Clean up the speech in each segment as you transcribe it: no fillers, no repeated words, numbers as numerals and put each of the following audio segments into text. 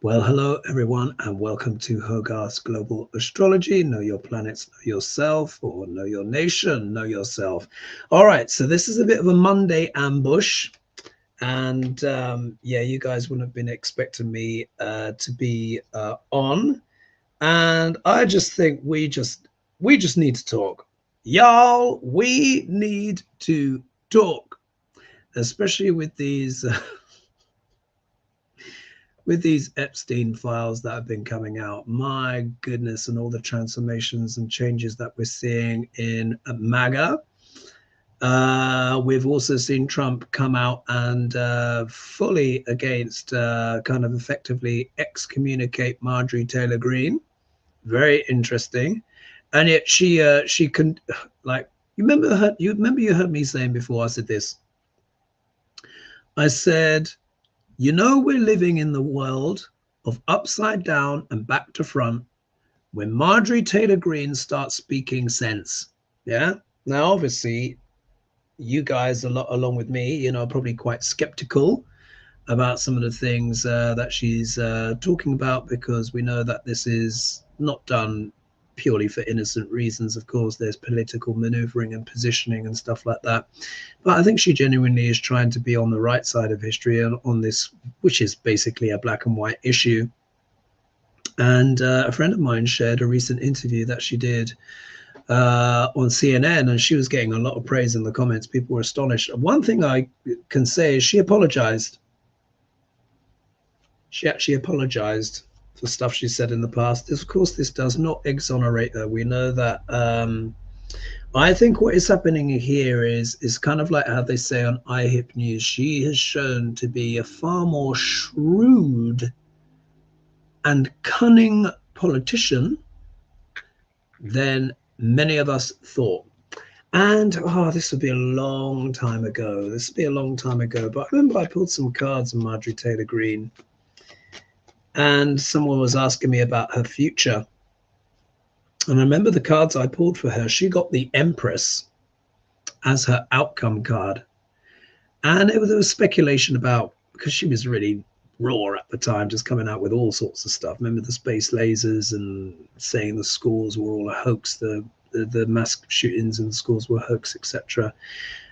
Well, hello everyone, and welcome to Hogarth's Global Astrology. Know your planets, know yourself, or know your nation, know yourself. All right, so this is a bit of a Monday ambush, and yeah, you guys wouldn't have been expecting me to be on, and I just think we just need to talk, y'all. We need to talk, especially with these. With these Epstein files that have been coming out, my goodness, and all the transformations and changes that we're seeing in MAGA. We've also seen Trump come out and fully against, kind of effectively excommunicate Marjorie Taylor Greene. Very interesting. And yet she can, like, you remember you heard me saying before, I said this. I said, you know, we're living in the world of upside down and back to front when Marjorie Taylor Greene starts speaking sense. Yeah. Now, obviously, you guys, along with me, you know, are probably quite skeptical about some of the things that she's talking about, because we know that this is not done purely for innocent reasons. Of course, there's political maneuvering and positioning and stuff like that. But I think she genuinely is trying to be on the right side of history on this, which is basically a black and white issue. And a friend of mine shared a recent interview that she did on CNN, and she was getting a lot of praise in the comments. People were astonished. One thing I can say is she apologized. She actually apologized for stuff she said in the past. Of course, this does not exonerate her. We know that. I think what is happening here is kind of like how they say on iHip News. She has shown to be a far more shrewd and cunning politician than many of us thought. And this would be a long time ago. This would be a long time ago. But I remember I pulled some cards on Marjorie Taylor Greene, and someone was asking me about her future. And I remember the cards I pulled for her. She got the Empress as her outcome card. And there was speculation about, because she was really raw at the time, just coming out with all sorts of stuff. Remember the space lasers and saying the schools were all a hoax, the mass shootings in the schools were a hoax, etc.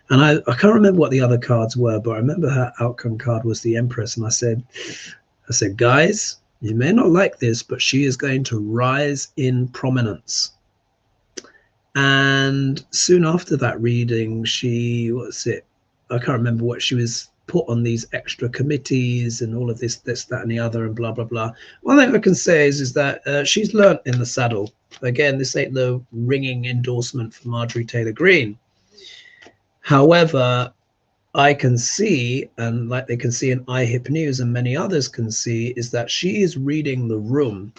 And I can't remember what the other cards were, but I remember her outcome card was the Empress. And I said, guys, you may not like this, but she is going to rise in prominence. And soon after that reading, she, I can't remember what she was put on, these extra committees and all of this, that, and the other, and blah, blah, blah. One thing I can say is that she's learnt in the saddle. Again, this ain't no ringing endorsement for Marjorie Taylor Greene. However, I can see, and like they can see in iHip News and many others can see, is that she is reading the room.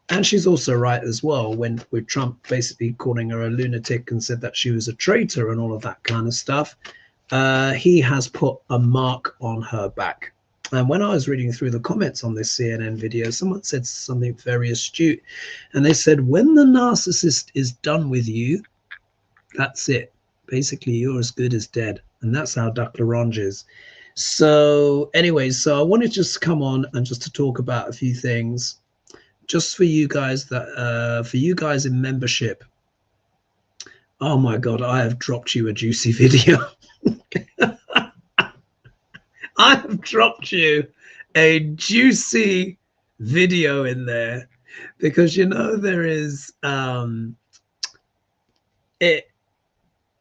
And she's also right as well, when with Trump basically calling her a lunatic and said that she was a traitor and all of that kind of stuff. He has put a mark on her back. And when I was reading through the comments on this CNN video, someone said something very astute. And they said, when the narcissist is done with you, that's it. Basically, you're as good as dead. And that's how Duck Larange is. So anyways, so I wanted to just come on and just to talk about a few things, just for you guys that for you guys in membership. Oh my God, I have dropped you a juicy video. I have dropped you a juicy video in there, because you know there is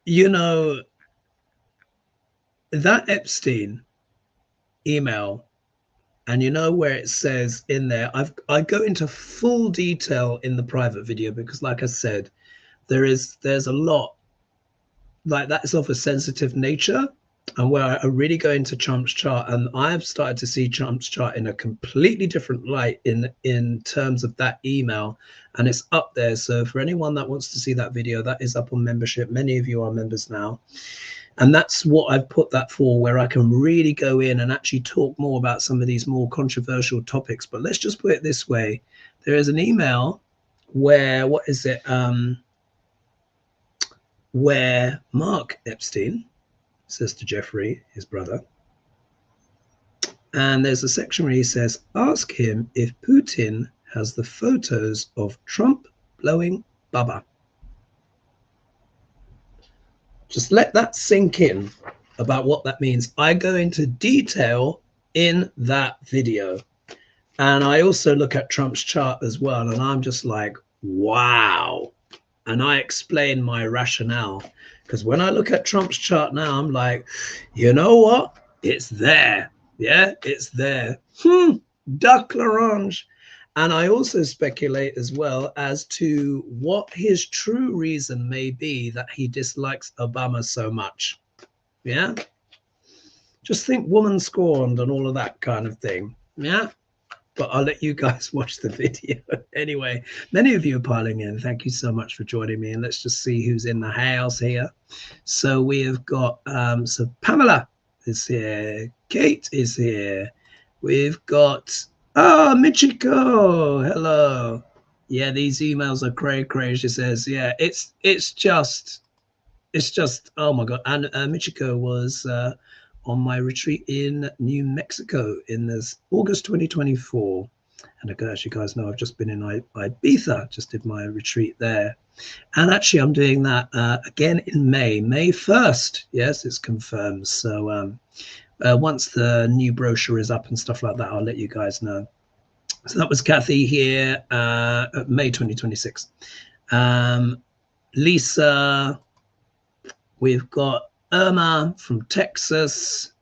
you know, that Epstein email, and you know where it says in there, I go into full detail in the private video, because like I said, there's a lot like that is of a sensitive nature, and where I really go into Trump's chart, and I've started to see Trump's chart in a completely different light in terms of that email, and it's up there. So for anyone that wants to see that video, that is up on membership. Many of you are members now. And that's what I've put that for, where I can really go in and actually talk more about some of these more controversial topics. But let's just put it this way. There is an email where, where Mark Epstein says to Jeffrey, his brother, And there's a section where he says, ask him if Putin has the photos of Trump blowing Bubba. Just let that sink in about what that means. I go into detail in that video. And I also look at Trump's chart as well. And I'm just like, wow. And I explain my rationale. Because when I look at Trump's chart now, I'm like, you know what? It's there. Yeah, it's there. Duck l'orange. And I also speculate as well as to what his true reason may be that he dislikes Obama so much. Yeah. Just think woman scorned and all of that kind of thing. Yeah. But I'll let you guys watch the video. Anyway, many of you are piling in. Thank you so much for joining me. And let's just see who's in the house here. So we have got, so Pamela is here. Kate is here. We've got, Michiko. Hello. Yeah, these emails are cray. She says, yeah, it's just, oh my God. And Michiko was on my retreat in New Mexico in this August 2024. And as you guys know, I've just been in Ibiza, just did my retreat there. And actually I'm doing that again in May 1st. Yes, it's confirmed. So once the new brochure is up and stuff like that, I'll let you guys know. So that was Kathy here, May 2026. Lisa, we've got Irma from Texas.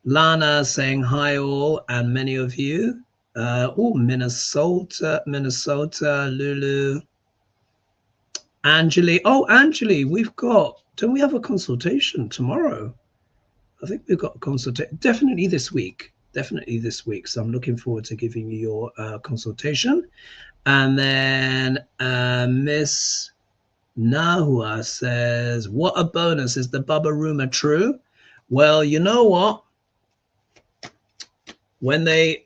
Lana saying hi all, and many of you. Minnesota, Lulu. Angeli. Oh, Angeli, we've got, don't we have a consultation tomorrow? I think we've got a consultation, definitely this week. So I'm looking forward to giving you your consultation. And then Miss Nahua says, what a bonus. Is the Bubba rumor true? Well, you know what? When they,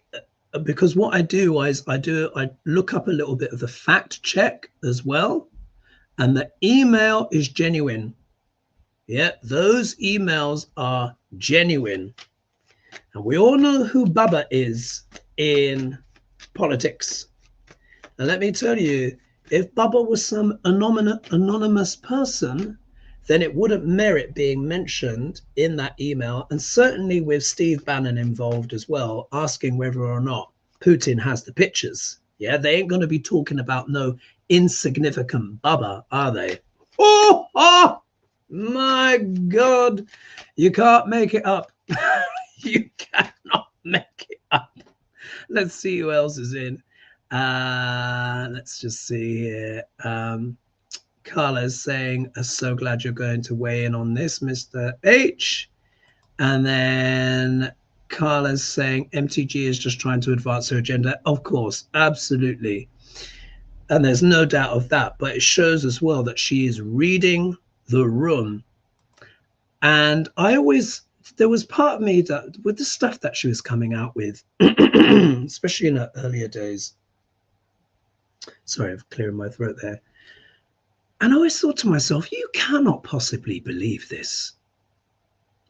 because what I do is I look up a little bit of the fact check as well. And the email is genuine. Yeah, those emails are genuine. And we all know who Bubba is in politics. And let me tell you, if Bubba was some anonymous person, then it wouldn't merit being mentioned in that email. And certainly with Steve Bannon involved as well, asking whether or not Putin has the pictures. Yeah, they ain't going to be talking about no insignificant Bubba, are they? Oh my God. You can't make it up. You cannot make it up. Let's see who else is in. Let's just see here. Carla's saying, I'm so glad you're going to weigh in on this, Mr. H. And then Carla's saying MTG is just trying to advance her agenda. Of course, absolutely. And there's no doubt of that. But it shows as well that she is reading the room. And there was part of me that with the stuff that she was coming out with, especially in her earlier days. Sorry, I'm clearing my throat there. And I always thought to myself, you cannot possibly believe this.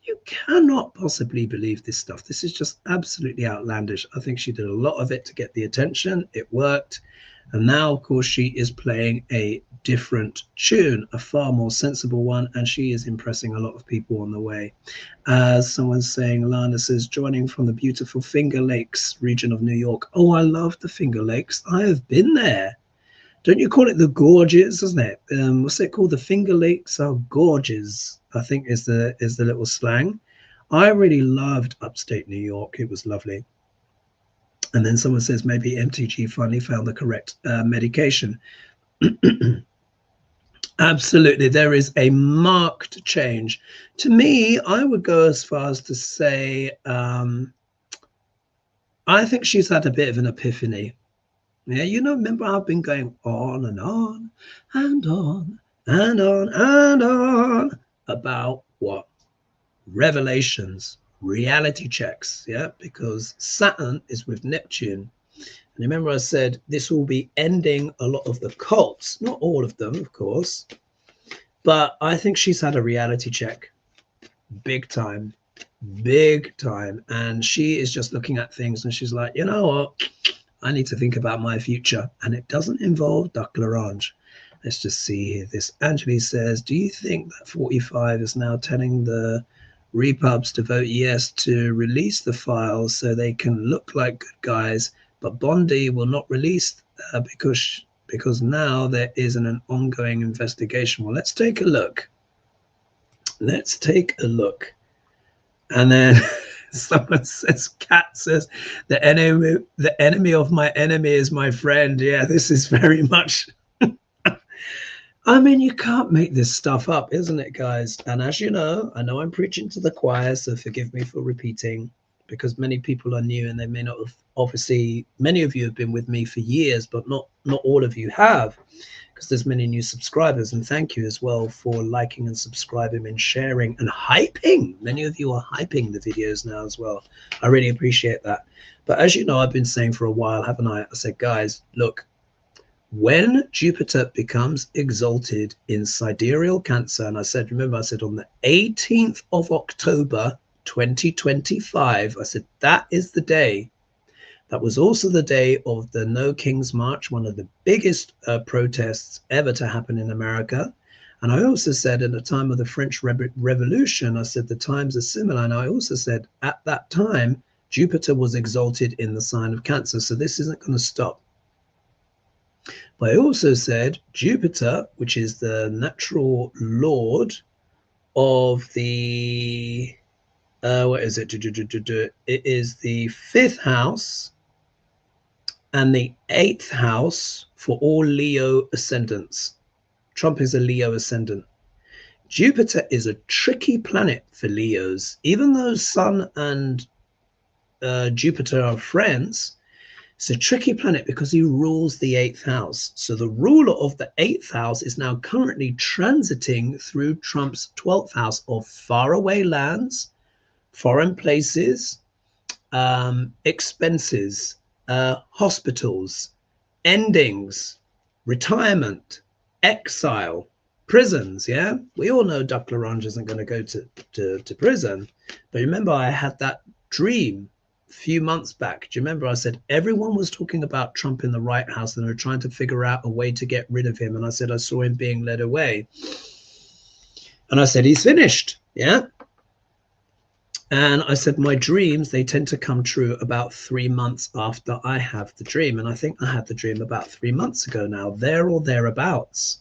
You cannot possibly believe this stuff. This is just absolutely outlandish. I think she did a lot of it to get the attention. It worked. And now, of course, she is playing a different tune, a far more sensible one. And she is impressing a lot of people on the way. Someone's saying, Lana says, joining from the beautiful Finger Lakes region of New York. Oh, I love the Finger Lakes. I have been there. Don't you call it the gorges, isn't it? What's it called? The Finger Lakes are gorges, I think is the little slang. I really loved upstate New York. It was lovely. And then someone says maybe MTG finally found the correct medication. Absolutely. There is a marked change. To me, I would go as far as to say, I think she's had a bit of an epiphany. Yeah, you know, remember I've been going on and on and on and on and on about what? Revelations, reality checks, yeah, because Saturn is with Neptune. And remember I said this will be ending a lot of the cults, not all of them, of course, but I think she's had a reality check, big time. big time. And she is just looking at things and she's like, you know what? I need to think about my future. And it doesn't involve Duck L'Orange. Let's just see here. This Anatoly says, do you think that 45 is now telling the repubs to vote yes to release the files so they can look like good guys, but Bondi will not release because now there isn't an ongoing investigation? Well, let's take a look. Let's take a look. And then someone says, Cat says, the enemy of my enemy is my friend. Yeah, this is very much... I mean, you can't make this stuff up, isn't it, guys? And as you know, I know I'm preaching to the choir, so forgive me for repeating, because many people are new and they may not have, obviously, many of you have been with me for years, but not all of you have, because there's many new subscribers. And thank you as well for liking and subscribing and sharing and hyping. Many of you are hyping the videos now as well. I really appreciate that. But as you know, I've been saying for a while, haven't I? I said, guys, look, when Jupiter becomes exalted in sidereal Cancer, and I said, remember, I said on the 18th of October 2025, I said that is the day. That was also the day of the No King's March, one of the biggest protests ever to happen in America. And I also said at the time of the French Revolution, I said the times are similar. And I also said at that time, Jupiter was exalted in the sign of Cancer. So this isn't going to stop. But I also said Jupiter, which is the natural lord of the, what is it? It is the 5th house and the 8th house for all Leo ascendants. Trump is a Leo ascendant. Jupiter is a tricky planet for Leos. Even though Sun and Jupiter are friends, it's a tricky planet because he rules the 8th house. So the ruler of the 8th house is now currently transiting through Trump's 12th house of faraway lands, foreign places, expenses, hospitals, endings, retirement, exile, prisons. Yeah, we all know Duck L'Orange isn't going to go to prison. But remember, I had that dream few months back. Do you remember I said everyone was talking about Trump in the White House and they're trying to figure out a way to get rid of him? And I said I saw him being led away, and I said he's finished. Yeah. And I said my dreams, they tend to come true about 3 months after I have the dream. And I think I had the dream about 3 months ago now, there or thereabouts.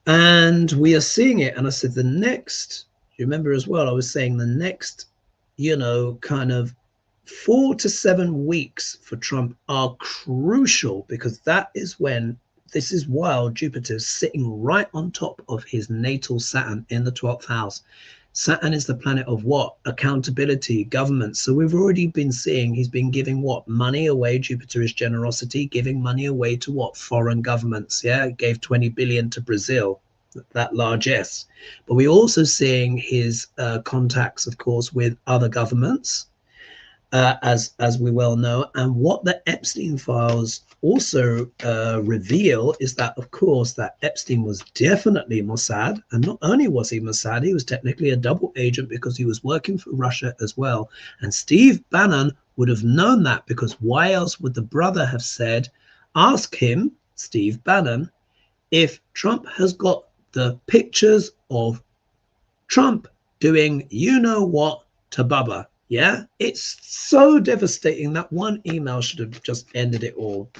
And we are seeing it. And I said the next, you remember as well, I was saying the next, you know, kind of 4 to 7 weeks for Trump are crucial, because that is when, this is while Jupiter is sitting right on top of his natal Saturn in the 12th house. Saturn is the planet of what? Accountability, government. So we've already been seeing he's been giving what? Money away. Jupiter is generosity, giving money away to what? Foreign governments. Yeah, it gave 20 billion to Brazil, that largesse. But we're also seeing his contacts, of course, with other governments, as we well know. And what the Epstein files also reveal is that, of course, that Epstein was definitely Mossad. And not only was he Mossad, he was technically a double agent because he was working for Russia as well. And Steve Bannon would have known that, because why else would the brother have said, ask him, Steve Bannon, if Trump has got the pictures of Trump doing you know what to Bubba. Yeah, it's so devastating. That one email should have just ended it all.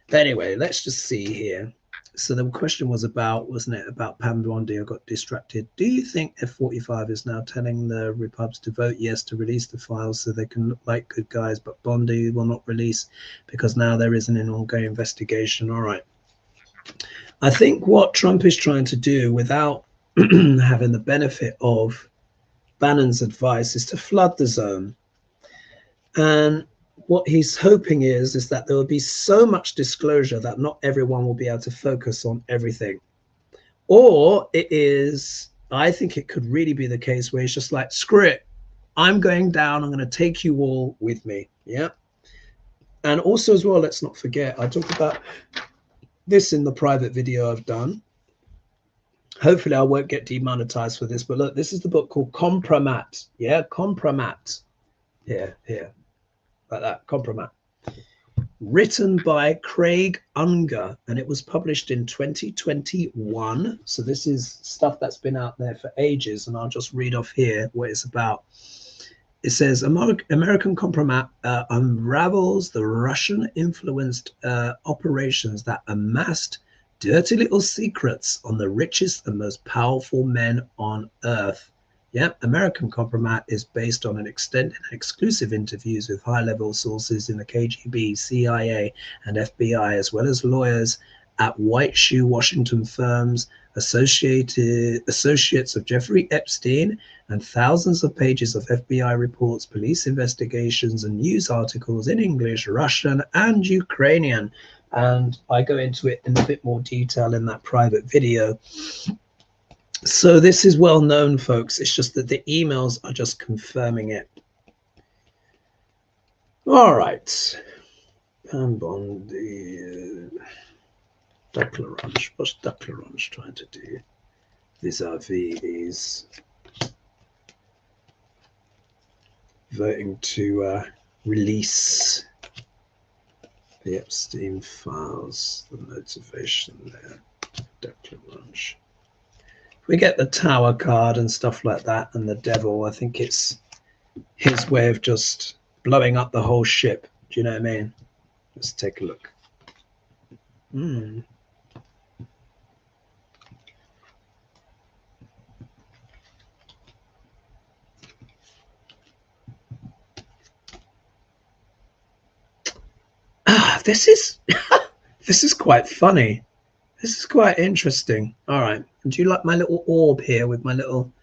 But anyway, let's just see here. So the question was about, wasn't it, about Pam Bondi? I got distracted. Do you think F45 is now telling the Repubs to vote yes to release the files so they can look like good guys, but Bondi will not release because now there isn't an ongoing investigation? All right. I think what Trump is trying to do, without having the benefit of Bannon's advice, is to flood the zone. And what he's hoping is that there will be so much disclosure that not everyone will be able to focus on everything. Or it is, I think it could really be the case where he's just like, screw it, I'm going down, I'm going to take you all with me. Yeah. And also as well, let's not forget, I talked about this in the private video I've done. Hopefully I won't get demonetized for this, but look, this is the book called Compromat. Yeah, Compromat. Here, like that, Compromat. Written by Craig Unger, and it was published in 2021. So this is stuff that's been out there for ages, and I'll just read off here what it's about. It says American Compromat unravels the Russian-influenced operations that amassed dirty little secrets on the richest and most powerful men on earth. Yep, American Compromat is based on an extended and exclusive interviews with high-level sources in the KGB, CIA, and FBI, as well as lawyers at White Shoe Washington firms, associates of Jeffrey Epstein, and thousands of pages of FBI reports, police investigations, and news articles in English, Russian, and Ukrainian. And I go into it in a bit more detail in that private video. So this is well known, folks. It's just that the emails are just confirming it. All right. Pambondi. Declarange. What's Declarange trying to do vis-a-vis these voting to release the Epstein files, the motivation there, Declarange. We get the Tower card and stuff like that, and the Devil. I think it's his way of just blowing up the whole ship. Do you know what I mean? Let's take a look. This is quite funny. This is quite interesting. All right. Do you like my little orb here with my little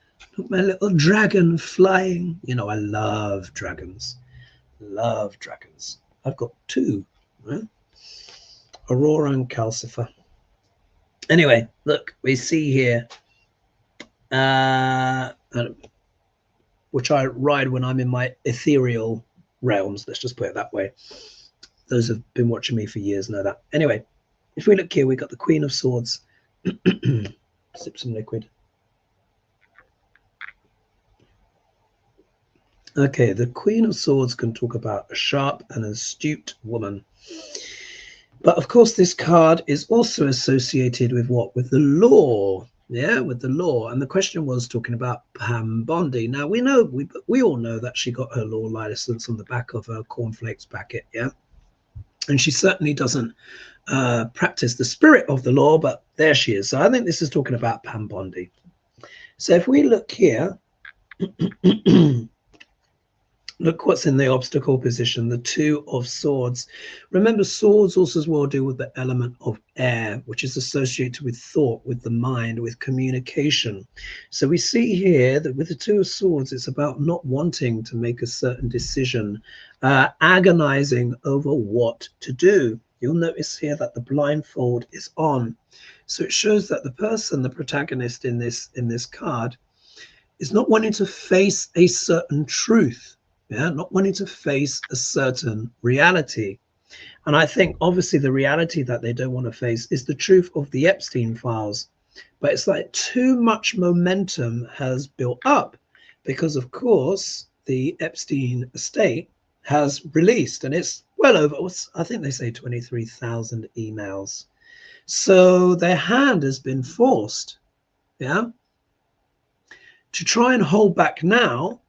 dragon flying? You know, I love dragons. Love dragons. I've got two. Right? Aurora and Calcifer. Anyway, look, we see here, which I ride when I'm in my ethereal realms. Let's just put it that way. Those who've been watching me for years know that. Anyway, if we look here, we got the Queen of Swords. Sip some liquid. Okay, the Queen of Swords can talk about a sharp and astute woman. But of course, this card is also associated with what? With the law. Yeah, with the law. And the question was talking about Pam Bondi. Now, we all know that she got her law license on the back of her cornflakes packet. Yeah. And she certainly doesn't practice the spirit of the law, but there she is. So I think this is talking about Pam Bondi. So if we look here, look what's in the obstacle position, the Two of Swords. Remember, swords also as well deal with the element of air, which is associated with thought, with the mind, with communication. So we see here that with the Two of Swords, it's about not wanting to make a certain decision, agonizing over what to do. You'll notice here that the blindfold is on. So it shows that the person, the protagonist in this card, is not wanting to face a certain truth. Yeah, not wanting to face a certain reality. And I think obviously the reality that they don't want to face is the truth of the Epstein files. But it's like too much momentum has built up because, of course, the Epstein estate has released, and it's well over, I think they say 23,000 emails. So their hand has been forced, yeah, to try and hold back now.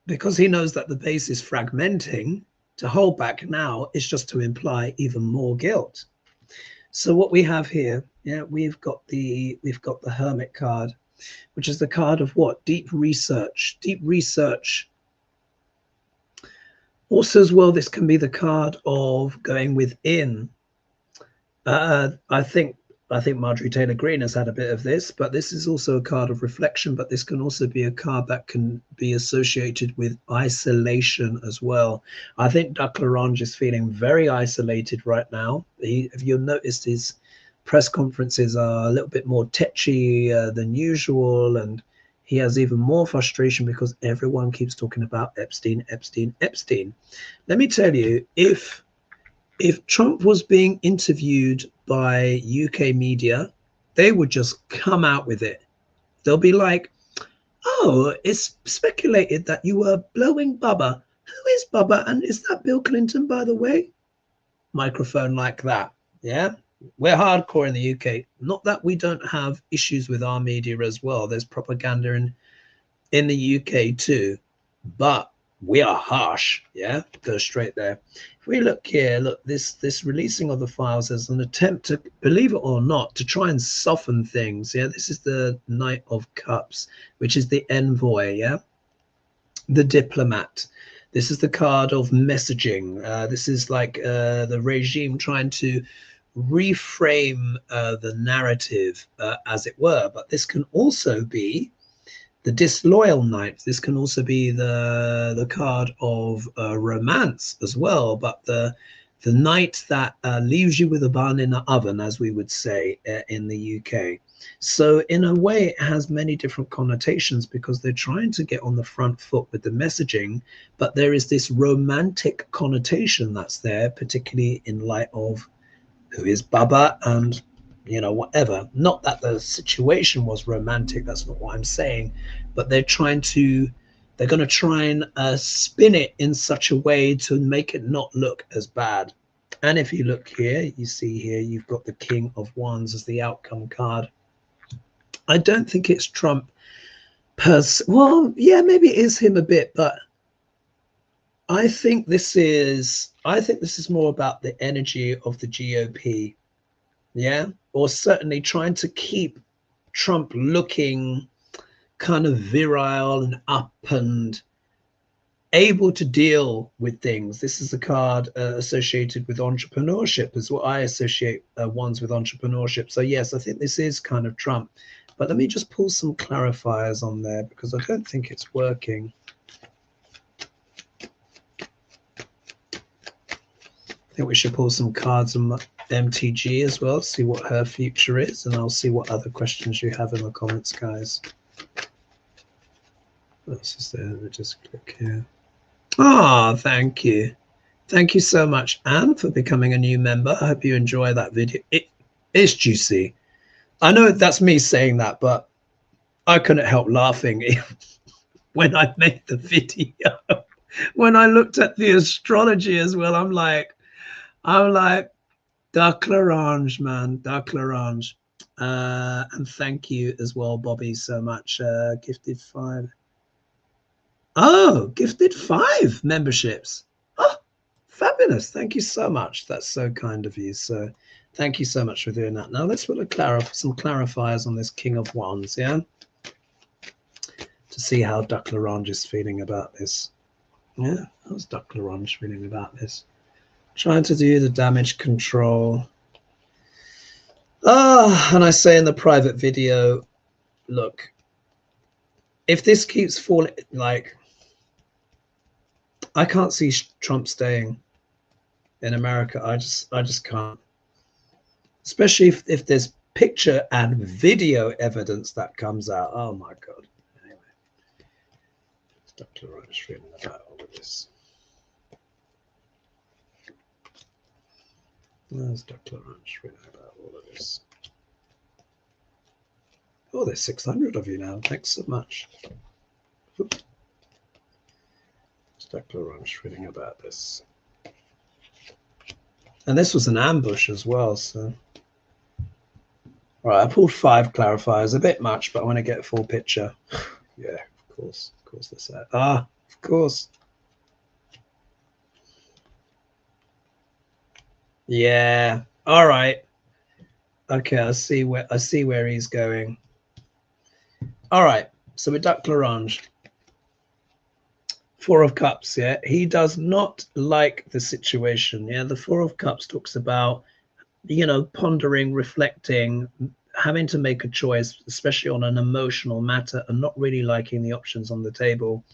Because he knows that the base is fragmenting, to hold back now is just to imply even more guilt. So what we have here, yeah, we've got the Hermit card, which is the card of what? Deep research. Deep research. Also as well, this can be the card of going within. I think Marjorie Taylor Greene has had a bit of this, but this is also a card of reflection, but this can also be a card that can be associated with isolation as well. I think Declarange is feeling very isolated right now. If you'll notice, his press conferences are a little bit more tetchy than usual, and he has even more frustration because everyone keeps talking about Epstein, Epstein, Epstein. Let me tell you, if Trump was being interviewed by UK media, they would just come out with it. They'll be like, oh, it's speculated that you were blowing Bubba. Who is Bubba? And is that Bill Clinton, by the way? Microphone like that. Yeah, we're hardcore in the UK. Not that we don't have issues with our media as well. There's propaganda in the UK too, but we are harsh. Yeah, go straight there. If we look here, look, this releasing of the files is an attempt to, believe it or not, to try and soften things. Yeah, this is the Knight of Cups, which is the envoy. Yeah, the diplomat. This is the card of messaging. This is like the regime trying to reframe the narrative, as it were. But this can also be the disloyal knight. This can also be the card of romance as well, but the knight that leaves you with a bun in the oven, as we would say in the UK. So in a way, it has many different connotations because they're trying to get on the front foot with the messaging, but there is this romantic connotation that's there, particularly in light of who is Bubba and, you know, whatever. Not that the situation was romantic, that's not what I'm saying, but they're going to try and spin it in such a way to make it not look as bad. And if you look here, you see here, you've got the King of Wands as the outcome card. I don't think it's Trump well, yeah, maybe it is him a bit, but I think this is more about the energy of the GOP. Yeah, or certainly trying to keep Trump looking kind of virile and up and able to deal with things. This is a card associated with entrepreneurship, is what I associate ones with entrepreneurship. So yes, I think this is kind of Trump. But let me just pull some clarifiers on there because I don't think it's working. I think we should pull some cards on MTG as well, see what her future is, and I'll see what other questions you have in the comments, guys. What else is there? Let me just click here. Ah, thank you. Thank you so much, Anne, for becoming a new member. I hope you enjoy that video. It is juicy. I know that's me saying that, but I couldn't help laughing when I made the video. When I looked at the astrology as well, I'm like, Duck L'Orange, man, Duck L'Orange. And thank you as well, Bobby, so much. Gifted 5. Oh, gifted 5 memberships. Oh, fabulous. Thank you so much. That's so kind of you. So thank you so much for doing that. Now let's put some clarifiers on this King of Wands, yeah? To see how Duck L'Orange is feeling about this. Yeah, how's Duck L'Orange feeling about this? Trying to do the damage control. And I say in the private video, look, if this keeps falling, like, I can't see Trump staying in America. I just can't. Especially if there's picture and video evidence that comes out. Oh my God. Anyway, Dr. Ryan is feeling about all of this. There's Dr. Ranch feeling about all of this. Oh, there's 600 of you now. Thanks so much. Dr. Ranch feeling about this. And this was an ambush as well, so. All right, I pulled 5 clarifiers, a bit much, but I want to get a full picture. Yeah, of course that's that. Ah, of course. Yeah. All right. Okay, I see where he's going. All right. So with Duck L'Orange, 4 of Cups. Yeah, he does not like the situation. Yeah, the 4 of Cups talks about, you know, pondering, reflecting, having to make a choice, especially on an emotional matter, and not really liking the options on the table.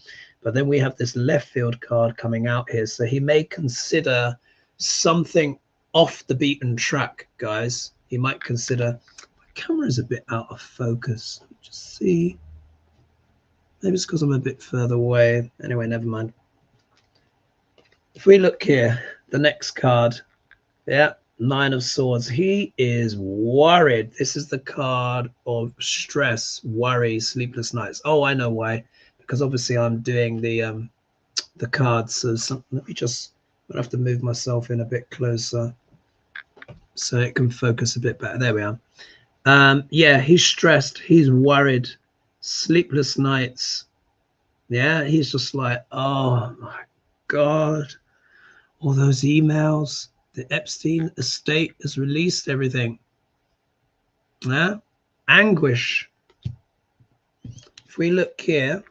But then we have this left field card coming out here, so he may consider something off the beaten track, guys. He might consider. My camera's a bit out of focus. Just see. Maybe it's because I'm a bit further away. Anyway, never mind. If we look here, the next card, yeah, Nine of Swords. He is worried. This is the card of stress, worry, sleepless nights. Oh, I know why. Because obviously I'm doing the cards. So let me just, I have to move myself in a bit closer so it can focus a bit better. There we are. Yeah, he's stressed. He's worried. Sleepless nights. Yeah, he's just like, oh my God, all those emails. The Epstein estate has released everything. Yeah, anguish. If we look here,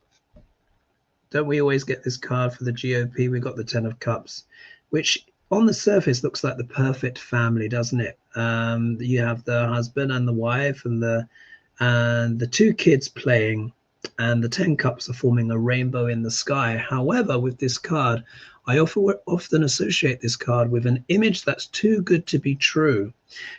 don't we always get this card for the GOP? We got the 10 of Cups, which on the surface looks like the perfect family, doesn't it? You have the husband and the wife and the two kids playing, and the 10 cups are forming a rainbow in the sky. However, with this card, I often associate this card with an image that's too good to be true.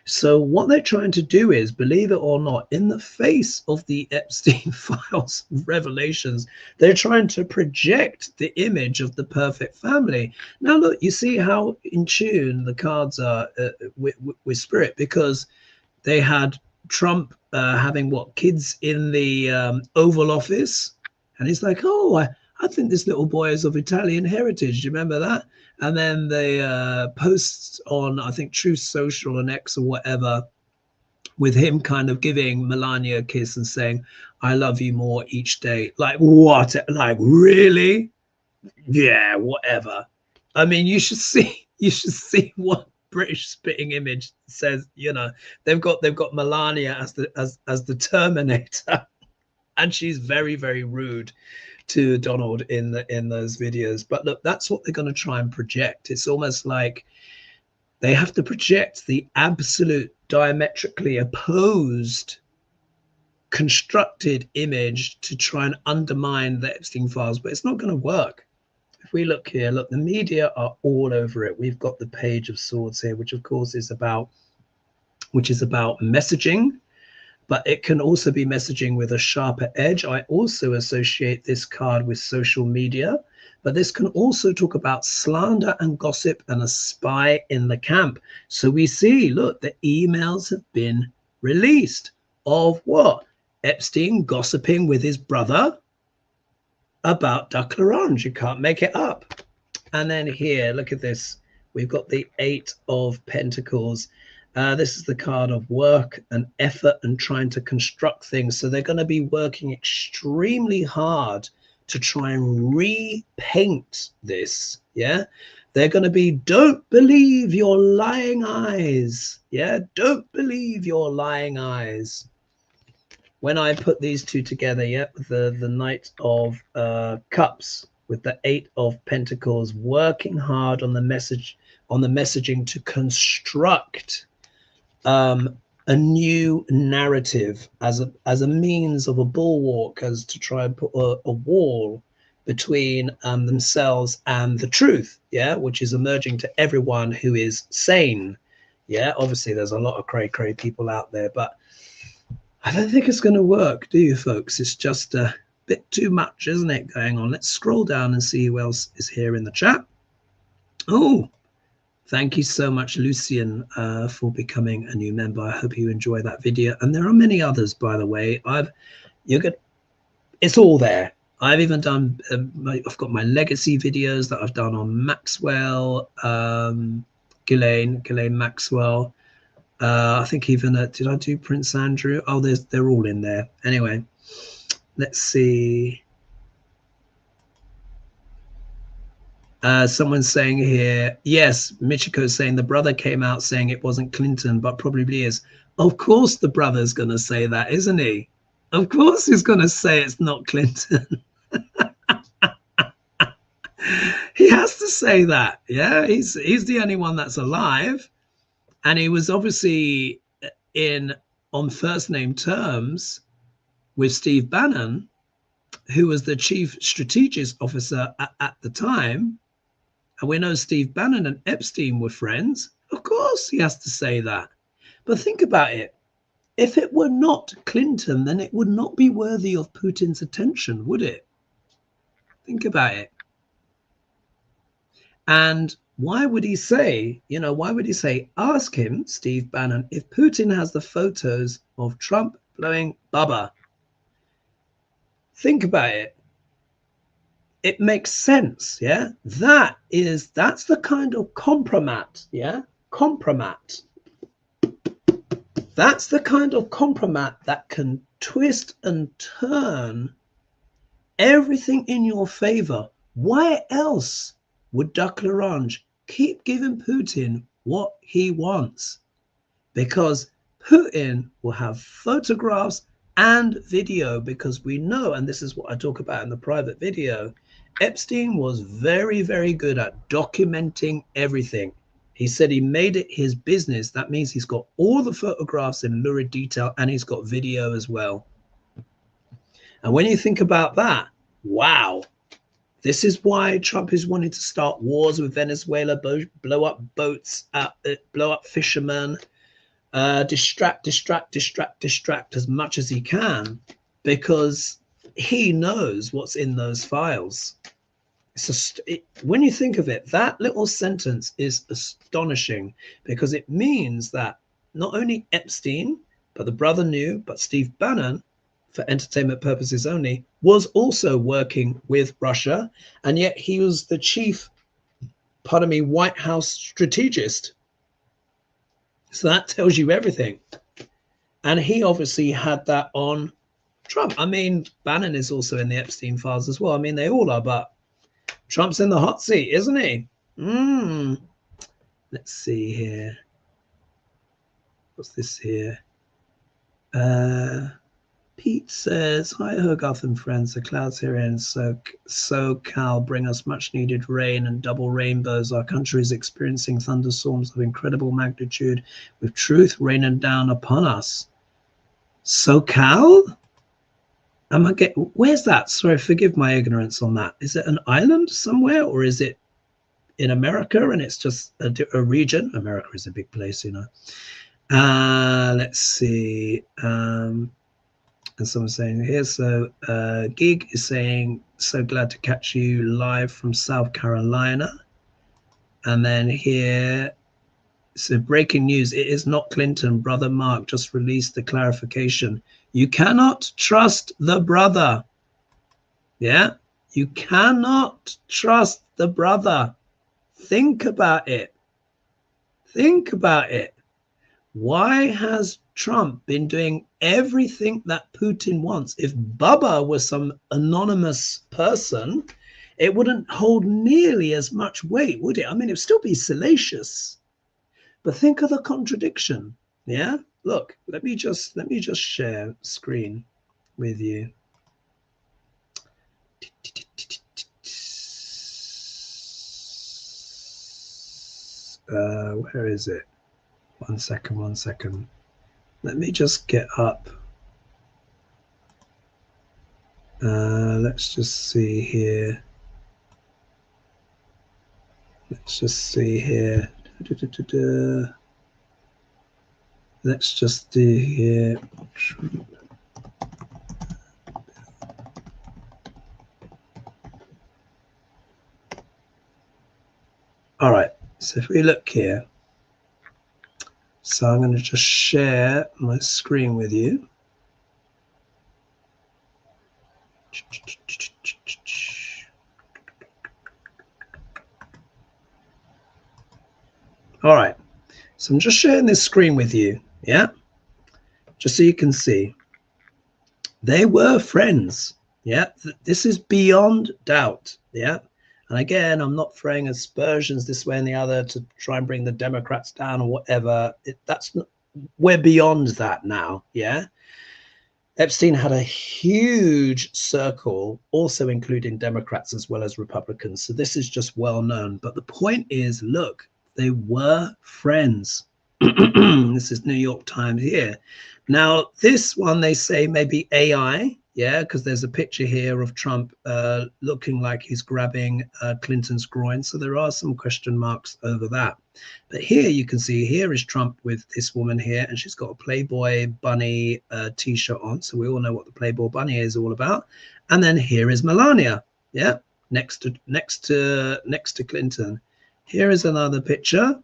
So what they're trying to do is, believe it or not, in the face of the Epstein files revelations, they're trying to project the image of the perfect family. Now look, you see how in tune the cards are with spirit, because they had Trump having what, kids in the Oval Office, and he's like, oh, I think this little boy is of Italian heritage. Do you remember that? And then the posts on, I think, Truth Social and X or whatever, with him kind of giving Melania a kiss and saying, I love you more each day. Like, what? Like, really? Yeah, whatever. I mean, you should see what British spitting image says. You know, they've got Melania as the Terminator, and she's very, very rude to Donald in those videos. But look, that's what they're going to try and project. It's almost like they have to project the absolute diametrically opposed constructed image to try and undermine the Epstein files, but it's not going to work. If we look here, look, the media are all over it. We've got the Page of Swords here, which of course is about messaging, but it can also be messaging with a sharper edge. I also associate this card with social media, but this can also talk about slander and gossip and a spy in the camp. So we see, look, the emails have been released of what? Epstein gossiping with his brother about Duck L'Orange. You can't make it up. And then here, look at this. We've got the 8 of Pentacles. This is the card of work and effort and trying to construct things. So they're going to be working extremely hard to try and repaint this. Yeah, they're going to be, don't believe your lying eyes. Yeah, don't believe your lying eyes. When I put these two together, yeah, the Knight of Cups with the 8 of Pentacles, working hard on the messaging to construct a new narrative as a means of a bulwark, as to try and put a wall between themselves and the truth, yeah, which is emerging to everyone who is sane. Yeah, obviously there's a lot of cray people out there, but I don't think it's going to work, do you, folks? It's just a bit too much, isn't it, going on? Let's scroll down and see who else is here in the chat. Oh, thank you so much, Lucian, for becoming a new member. I hope you enjoy that video. And there are many others, by the way. It's all there. I've even done, I've got my legacy videos that I've done on Maxwell, Ghislaine Maxwell. I think even did I do Prince Andrew? Oh, they're all in there. Anyway, let's see. Someone's saying here, yes, Michiko's saying the brother came out saying it wasn't Clinton, but probably is. Of course the brother's going to say that, isn't he? Of course he's going to say it's not Clinton. He has to say that. Yeah, he's the only one that's alive. And he was obviously on first name terms with Steve Bannon, who was the chief strategist officer at the time. And we know Steve Bannon and Epstein were friends. Of course he has to say that. But think about it. If it were not Clinton, then it would not be worthy of Putin's attention, would it? Think about it. And why would he say, you know, why would he say, ask him, Steve Bannon, if Putin has the photos of Trump blowing Bubba? Think about it. It makes sense, yeah? That's the kind of compromat, yeah? Compromat. That's the kind of compromat that can twist and turn everything in your favor. Why else would Duck L'Orange keep giving Putin what he wants? Because Putin will have photographs and video, because we know, and this is what I talk about in the private video, Epstein was very, very good at documenting everything. He said he made it his business. That means he's got all the photographs in lurid detail, and he's got video as well. And when you think about that, wow, this is why Trump is wanting to start wars with Venezuela, blow up boats, blow up fishermen, distract as much as he can, because he knows what's in those files. When you think of it, that little sentence is astonishing, because it means that not only Epstein, but the brother knew, but Steve Bannon, for entertainment purposes only, was also working with Russia, and yet he was the chief, pardon me, White House strategist. So that tells you everything. And he obviously had that on Trump. I mean, Bannon is also in the Epstein files as well. I mean, they all are, but Trump's in the hot seat, isn't he? Let's see here. What's this here? Pete says, hi, Hogarth and friends. The clouds here in SoCal bring us much needed rain and double rainbows. Our country is experiencing thunderstorms of incredible magnitude, with truth raining down upon us. SoCal? Where's that? Sorry, forgive my ignorance on that. Is it an island somewhere, or is it in America and it's just a region? America is a big place, you know. Let's see. And someone's saying here, so Gig is saying, so glad to catch you live from South Carolina. And then here, so breaking news, it is not Clinton. Brother Mark just released the clarification. You cannot trust the brother. Yeah, you cannot trust the brother. Think about it. Think about it. Why has Trump been doing everything that Putin wants? If Bubba was some anonymous person, it wouldn't hold nearly as much weight, would it? I mean, it would still be salacious. But think of the contradiction. Yeah, look, let me just share screen with you. Where is it? One second. Let me just get up. Let's just see here. Let's just see here. Let's just do here. All right, so if we look here, so I'm going to just share my screen with you. All right, so I'm just sharing this screen with you, yeah, just so you can see. They were friends, yeah, this is beyond doubt, yeah. And again, I'm not throwing aspersions this way and the other to try and bring the Democrats down or whatever. We're beyond that now, yeah. Epstein had a huge circle, also including Democrats as well as Republicans. So this is just well known. But the point is, look, they were friends. This is New York Times here. Now, this one, they say maybe AI, yeah, because there's a picture here of Trump looking like he's grabbing Clinton's groin. So there are some question marks over that. But here you can see, here is Trump with this woman here, and she's got a Playboy bunny t-shirt on. So we all know what the Playboy bunny is all about. And then here is Melania, yeah, next to Clinton. Here is another picture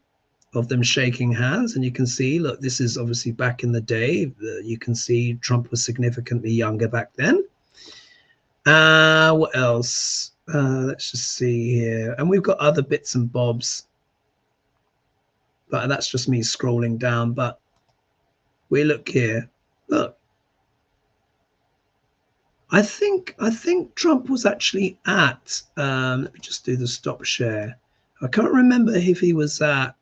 of them shaking hands, and you can see, look, this is obviously back in the day. You can see Trump was significantly younger back then. What else? Let's just see here. And we've got other bits and bobs, but that's just me scrolling down. But we look here. Look, I think Trump was actually at, let me just do the stop share. I can't remember if he was at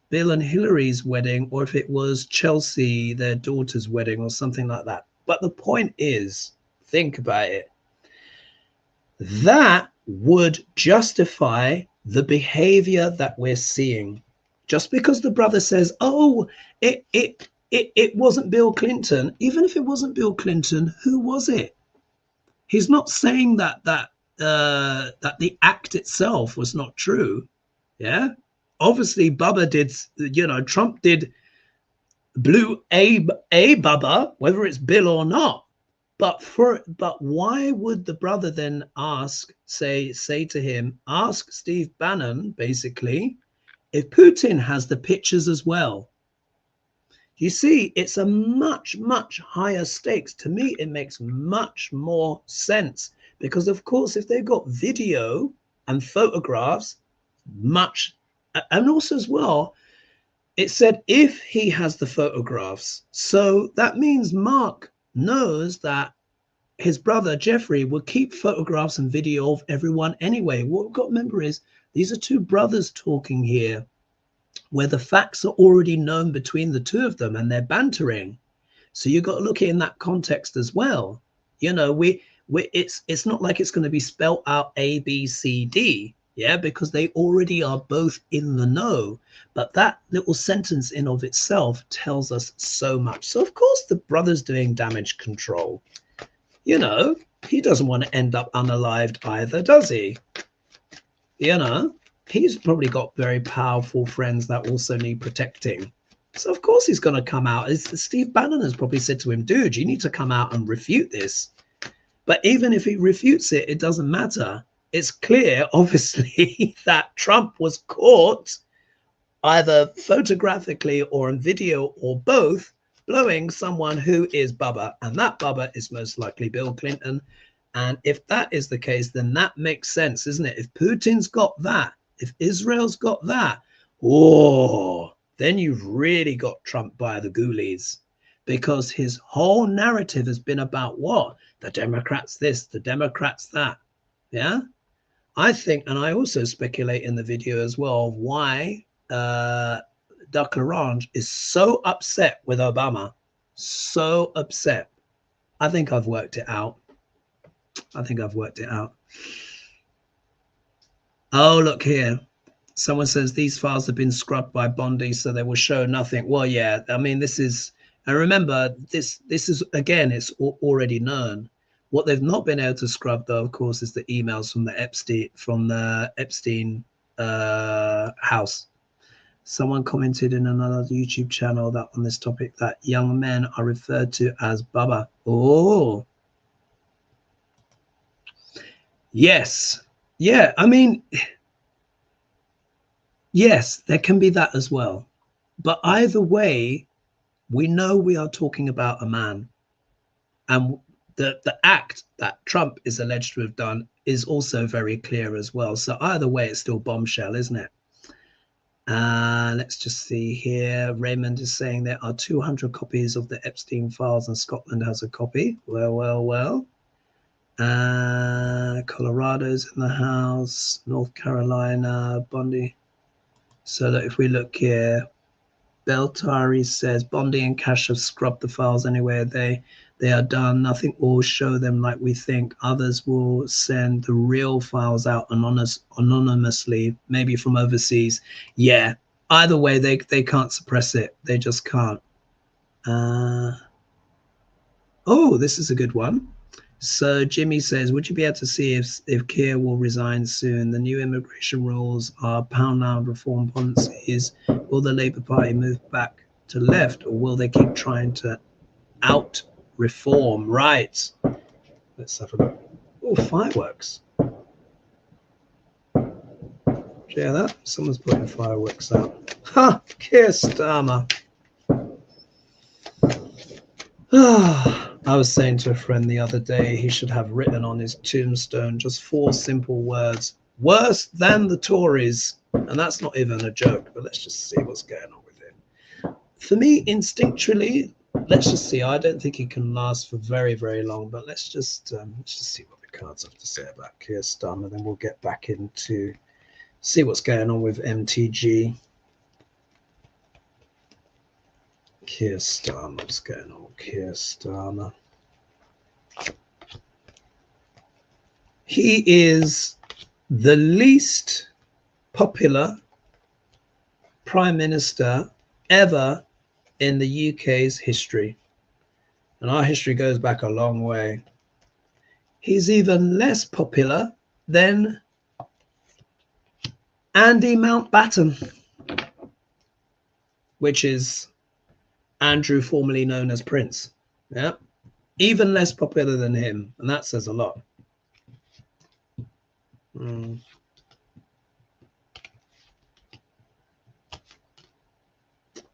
Bill and Hillary's wedding or if it was Chelsea, their daughter's wedding, or something like that. But the point is, think about it. That would justify the behavior that we're seeing. Just because the brother says, oh, it wasn't Bill Clinton. Even if it wasn't Bill Clinton, who was it? He's not saying that the act itself was not true. Yeah. Obviously, Bubba did, you know, Trump did blew a Bubba, whether it's Bill or not. But why would the brother then say to him, ask Steve Bannon, basically, if Putin has the pictures as well? You see, it's a much, much higher stakes. To me, it makes much more sense because, of course, if they've got video and photographs, and also as well, it said if he has the photographs. So that means Mark knows that his brother Jeffrey will keep photographs and video of everyone anyway. What we've got to remember is these are two brothers talking here, where the facts are already known between the two of them and they're bantering. So you've got to look at it in that context as well. You know, it's not like it's going to be spelled out A, B, C, D, yeah, because they already are both in the know. But that little sentence in of itself tells us so much. So of course the brother's doing damage control. You know, he doesn't want to end up unalived either, does he? You know, he's probably got very powerful friends that also need protecting. So of course he's going to come out. Steve Bannon has probably said to him, dude, you need to come out and refute this. But even if he refutes it, it doesn't matter. It's clear, obviously, that Trump was caught either photographically or in video or both blowing someone who is Bubba. And that Bubba is most likely Bill Clinton. And if that is the case, then that makes sense, isn't it? If Putin's got that, if Israel's got that, oh, then you've really got Trump by the ghoulies, because his whole narrative has been about what? The Democrats this, the Democrats that. Yeah, I think, and I also speculate in the video as well, of why Duck Orange is so upset with Obama. So upset. I think I've worked it out. Oh, look here. Someone says these files have been scrubbed by Bondi, so they will show nothing. Well, yeah, I mean, this is, and remember, this is, again, it's already known. What they've not been able to scrub, though, of course, is the emails from the Epstein house. Someone commented in another YouTube channel that on this topic that young men are referred to as Bubba. Oh, yes. Yeah, I mean, yes, there can be that as well. But either way, we know we are talking about a man. And the act that Trump is alleged to have done is also very clear as well. So either way, it's still bombshell, isn't it? Let's just see here. Raymond is saying there are 200 copies of the Epstein files and Scotland has a copy. Well. Colorado's in the house, North Carolina, Bondi. So that if we look here, Beltari says Bondi and Cash have scrubbed the files anyway. They are done. Nothing will show them like we think. Others will send the real files out anonymously, maybe from overseas. Yeah, either way, they can't suppress it. They just can't. Oh, this is a good one. So Jimmy says, would you be able to see if Keir will resign soon? The new immigration rules are pound reform policies. Will the Labour Party move back to left, or will they keep trying to out reform? Right. Let's have a look. Oh, fireworks. Yeah, that someone's putting fireworks out. Ha! Keir Starmer. I was saying to a friend the other day he should have written on his tombstone just 4 simple words: worse than the Tories. And that's not even a joke, but let's just see what's going on with him. For me, instinctually, let's just see. I don't think he can last for very, very long, but let's just see what the cards have to say about Keir Starmer. Then we'll get back into see what's going on with MTG. Keir Starmer, what's going on? Keir Starmer. He is the least popular Prime Minister ever in the UK's history. And our history goes back a long way. He's even less popular than Andy Mountbatten, which is Andrew, formerly known as Prince. Yeah, even less popular than him, and that says a lot.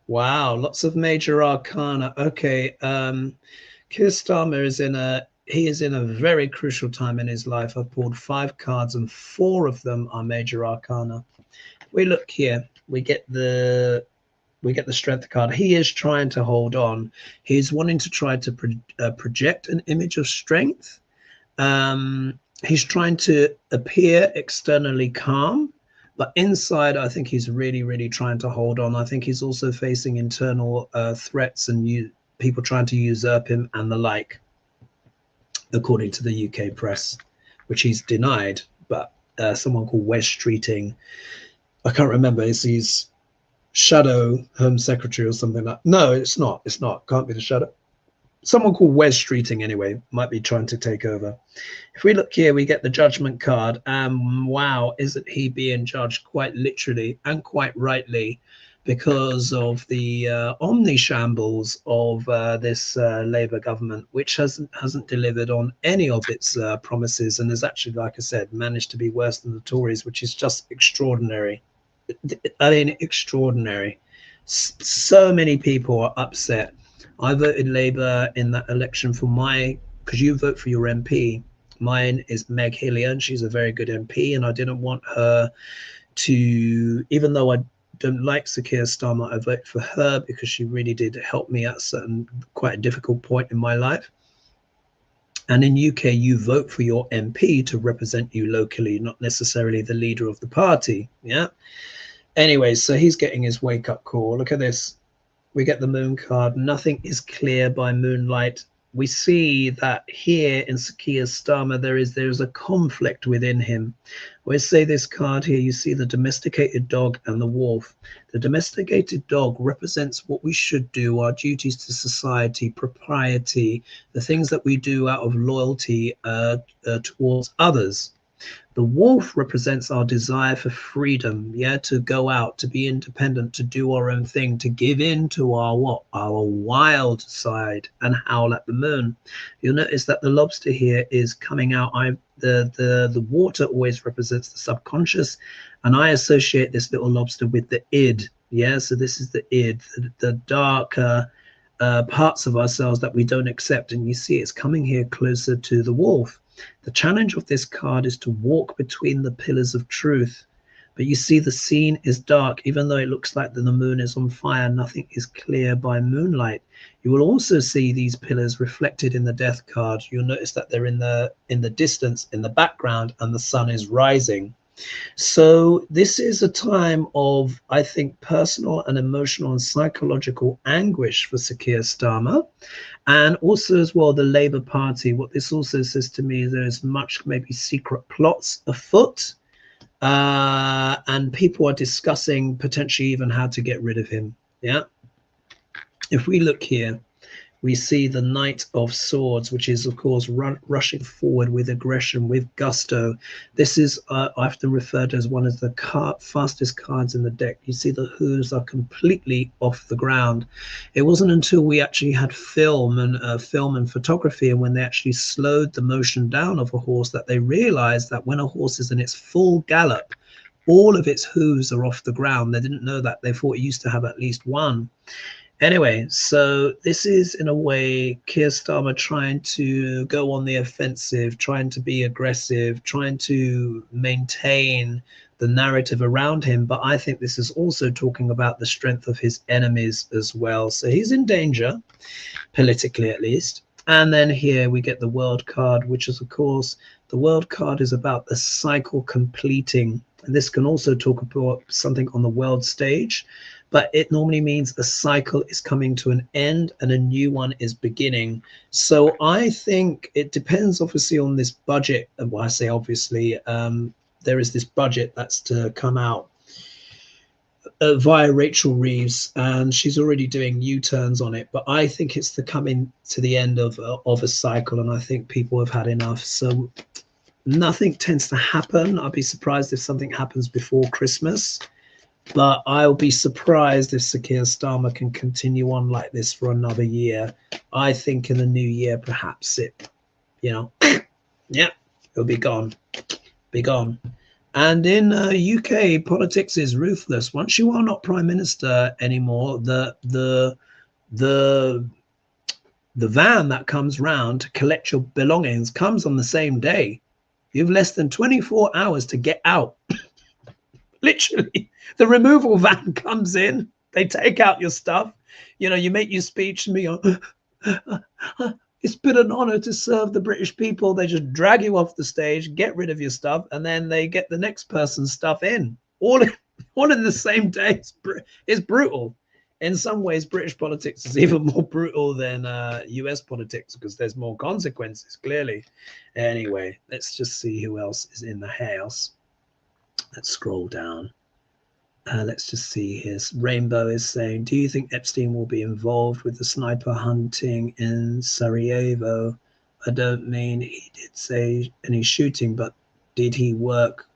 Wow, lots of major arcana. Okay, Keir Starmer is in a very crucial time in his life. I've pulled 5 cards, and 4 of them are major arcana. We look here, we get the strength card. He is trying to hold on. He's wanting to try to project an image of strength. He's trying to appear externally calm, but inside, I think he's really, really trying to hold on. I think he's also facing internal threats and people trying to usurp him and the like, according to the UK press, which he's denied. But someone called Wes Streeting, I can't remember, is his shadow Home Secretary or something like that. No, it's not. It's not. Can't be the shadow. Someone called Wes Streeting, anyway, might be trying to take over. If we look here, we get the Judgment card. Wow, isn't he being judged quite literally and quite rightly because of the omni-shambles of this Labour government, which hasn't delivered on any of its promises, and has actually, like I said, managed to be worse than the Tories, which is just extraordinary. I mean, extraordinary. So many people are upset. I voted Labour in that election for because you vote for your MP. Mine is Meg Hillier, and she's a very good MP, and I didn't want her to, even though I don't like Sir Keir Starmer, I voted for her because she really did help me at quite a difficult point in my life. And in UK, you vote for your MP to represent you locally, not necessarily the leader of the party. Yeah. Anyway, so he's getting his wake-up call. Look at this. We get the Moon card. Nothing is clear by moonlight. We see that here in Sir Keir Starmer, there is a conflict within him. We say this card here, you see the domesticated dog and the wolf. The domesticated dog represents what we should do, our duties to society, propriety, the things that we do out of loyalty towards others. The wolf represents our desire for freedom, yeah, to go out, to be independent, to do our own thing, to give in to our wild side and howl at the moon. You'll notice that the lobster here is coming out. The water always represents the subconscious, and I associate this little lobster with the id. Yeah, so this is the id, the darker parts of ourselves that we don't accept, and you see it's coming here closer to the wolf. The challenge of this card is to walk between the pillars of truth. But you see the scene is dark. Even though it looks like the moon is on fire, nothing is clear by moonlight. You will also see these pillars reflected in the death card. You'll notice that they're in the distance, in the background, and the sun is rising. So this is a time of, I think, personal and emotional and psychological anguish for Sir Keir Starmer. And also as well, the Labour Party. What this also says to me is there is much maybe secret plots afoot. And people are discussing potentially even how to get rid of him. Yeah. If we look here, we see the Knight of Swords, which is, of course, rushing forward with aggression, with gusto. This is often referred to as one of the fastest cards in the deck. You see the hooves are completely off the ground. It wasn't until we actually had film and photography, and when they actually slowed the motion down of a horse, that they realized that when a horse is in its full gallop, all of its hooves are off the ground. They didn't know that. They thought it used to have at least one. Anyway, so this is in a way Keir Starmer trying to go on the offensive, trying to be aggressive, trying to maintain the narrative around him. But I think this is also talking about the strength of his enemies as well. So he's in danger, politically at least. And then here we get the world card, which is, of course, the world card is about the cycle completing. And this can also talk about something on the world stage, but it normally means a cycle is coming to an end and a new one is beginning. So I think it depends obviously on this budget. Well, I say obviously, there is this budget that's to come out via Rachel Reeves, and she's already doing U-turns on it. But I think it's the coming to the end of a cycle, and I think people have had enough. So nothing tends to happen. I'll be surprised if something happens before Christmas, but I'll be surprised if Sir Keir Starmer can continue on like this for another year. I think in the new year, perhaps it, you know, yeah, it'll be gone, be gone. And in UK, politics is ruthless. Once you are not prime minister anymore, the van that comes round to collect your belongings comes on the same day. You have less than 24 hours to get out. Literally, the removal van comes in, they take out your stuff. You know, you make your speech and you go, it's been an honor to serve the British people. They just drag you off the stage, get rid of your stuff, and then they get the next person's stuff in. All in the same day. It's brutal. In some ways, British politics is even more brutal than US politics because there's more consequences, clearly. Anyway, let's just see who else is in the house. Let's scroll down. Let's just see here. Rainbow is saying, do you think Epstein will be involved with the sniper hunting in Sarajevo? I don't mean he did say any shooting, but did he work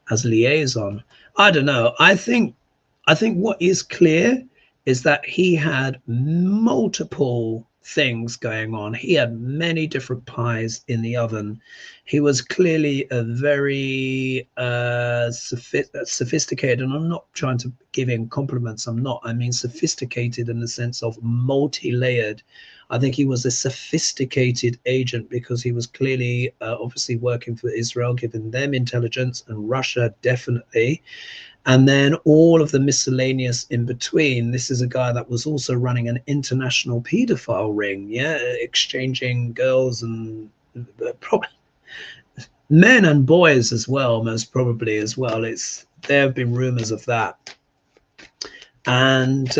as liaison? I don't know. I think what is clear is that he had multiple things going on. He had many different pies in the oven. He was clearly a very sophisticated, and I'm not trying to give him compliments, I'm not, I mean sophisticated in the sense of multi-layered. I think he was a sophisticated agent because he was clearly obviously working for Israel, giving them intelligence, and Russia definitely. And then all of the miscellaneous in between. This is a guy that was also running an international pedophile ring, yeah, exchanging girls and probably men and boys as well, most probably as well. There have been rumors of that. And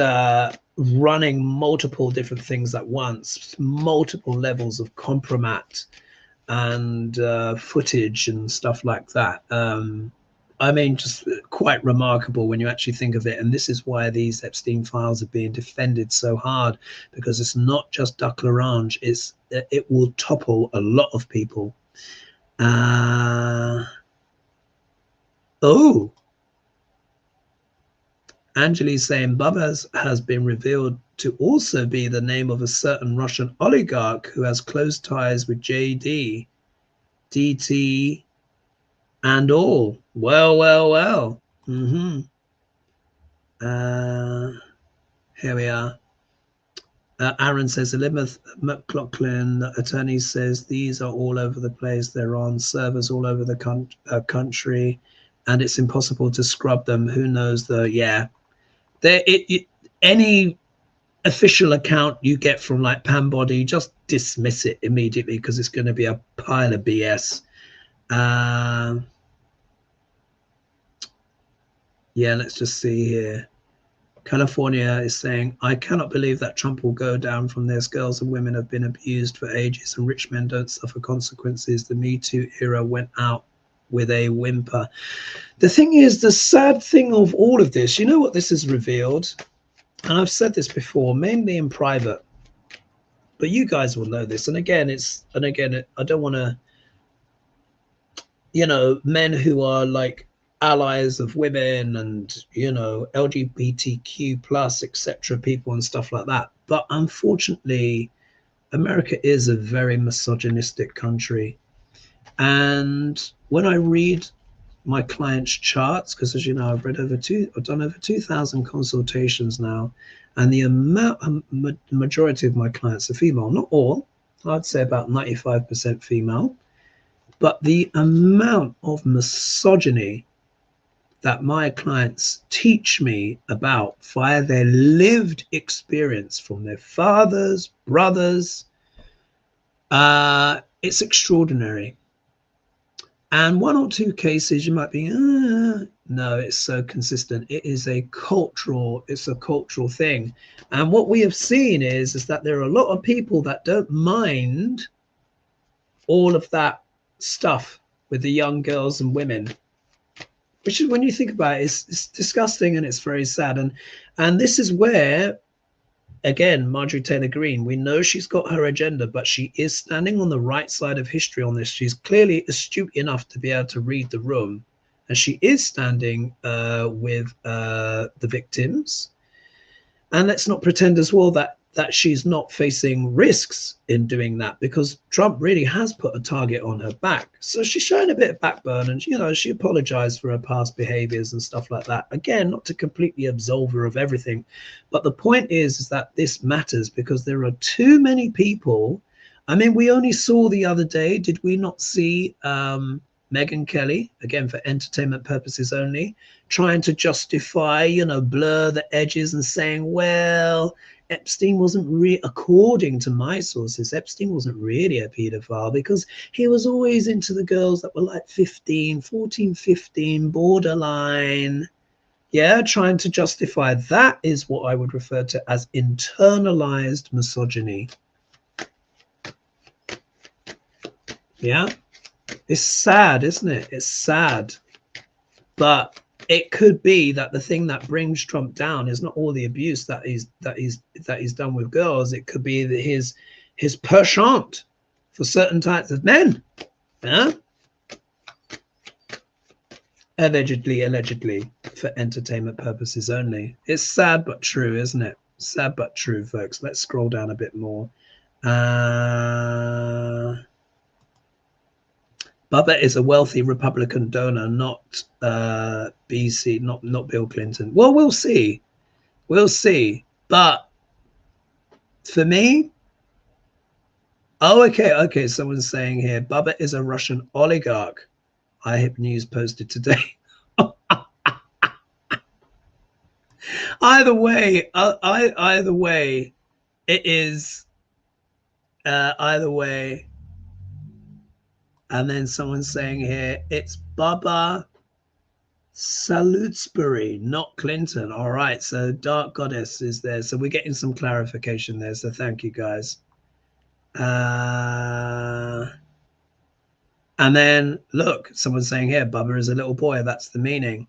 running multiple different things at once, multiple levels of compromat and footage and stuff like that. I mean, just quite remarkable when you actually think of it. And this is why these Epstein files are being defended so hard, because it's not just Duck L'Orange. It will topple a lot of people. Oh, Angeli's saying Bubba has been revealed to also be the name of a certain Russian oligarch who has close ties with JD, DT, and all. Well. Here we are. Aaron says Elizabeth McLaughlin, attorney, says these are all over the place. They're on servers all over the country, and it's impossible to scrub them. Who knows any official account you get from like Pambody, just dismiss it immediately because it's going to be a pile of BS. Yeah, let's just see here. California is saying, I cannot believe that Trump will go down from this. Girls and women have been abused for ages and rich men don't suffer consequences. The Me Too era went out with a whimper. The thing is, the sad thing of all of this, you know what this has revealed? And I've said this before, mainly in private, but you guys will know this. And again, I don't want to, you know, men who are like allies of women and, you know, LGBTQ plus etc people and stuff like that, but unfortunately America is a very misogynistic country. And when I read my clients' charts, because as you know, I've done over 2,000 consultations now, and the majority of my clients are female. Not all, I'd say about 95% female, but the amount of misogyny that my clients teach me about via their lived experience from their fathers, brothers, it's extraordinary. And one or two cases you might be, no, it's so consistent. It is a cultural thing. And what we have seen is that there are a lot of people that don't mind all of that stuff with the young girls and women, which is, when you think about it, it's disgusting and it's very sad. And this is where, again, Marjorie Taylor Greene, we know she's got her agenda, but she is standing on the right side of history on this. She's clearly astute enough to be able to read the room, and she is standing with the victims. And let's not pretend as well that she's not facing risks in doing that, because Trump really has put a target on her back. So she's showing a bit of backbone, and she apologized for her past behaviors and stuff like that. Again, not to completely absolve her of everything, but the point is that this matters, because there are too many people. I mean, we only saw the other day, did we not see Megyn Kelly, again for entertainment purposes only, trying to justify, blur the edges and saying, well, Epstein wasn't really, according to my sources, Epstein wasn't really a pedophile, because he was always into the girls that were like 14, 15, borderline. Yeah, trying to justify. That is what I would refer to as internalized misogyny. Yeah, it's sad, isn't it? It's sad. But it could be that the thing that brings Trump down is not all the abuse that he's done with girls. It could be that his penchant for certain types of men. Yeah? Allegedly for entertainment purposes only. It's sad but true, isn't it? Sad but true, folks. Let's scroll down a bit more. Bubba is a wealthy Republican donor, not BC, not Bill Clinton. Well, we'll see. We'll see. But for me, okay. Someone's saying here, Bubba is a Russian oligarch. iHip News posted today. Either way, it is. Either way. And then someone's saying here, it's Bubba Salisbury, not Clinton. All right, so Dark Goddess is there. So we're getting some clarification there. So thank you, guys. And then, look, someone's saying here, Bubba is a little boy. That's the meaning.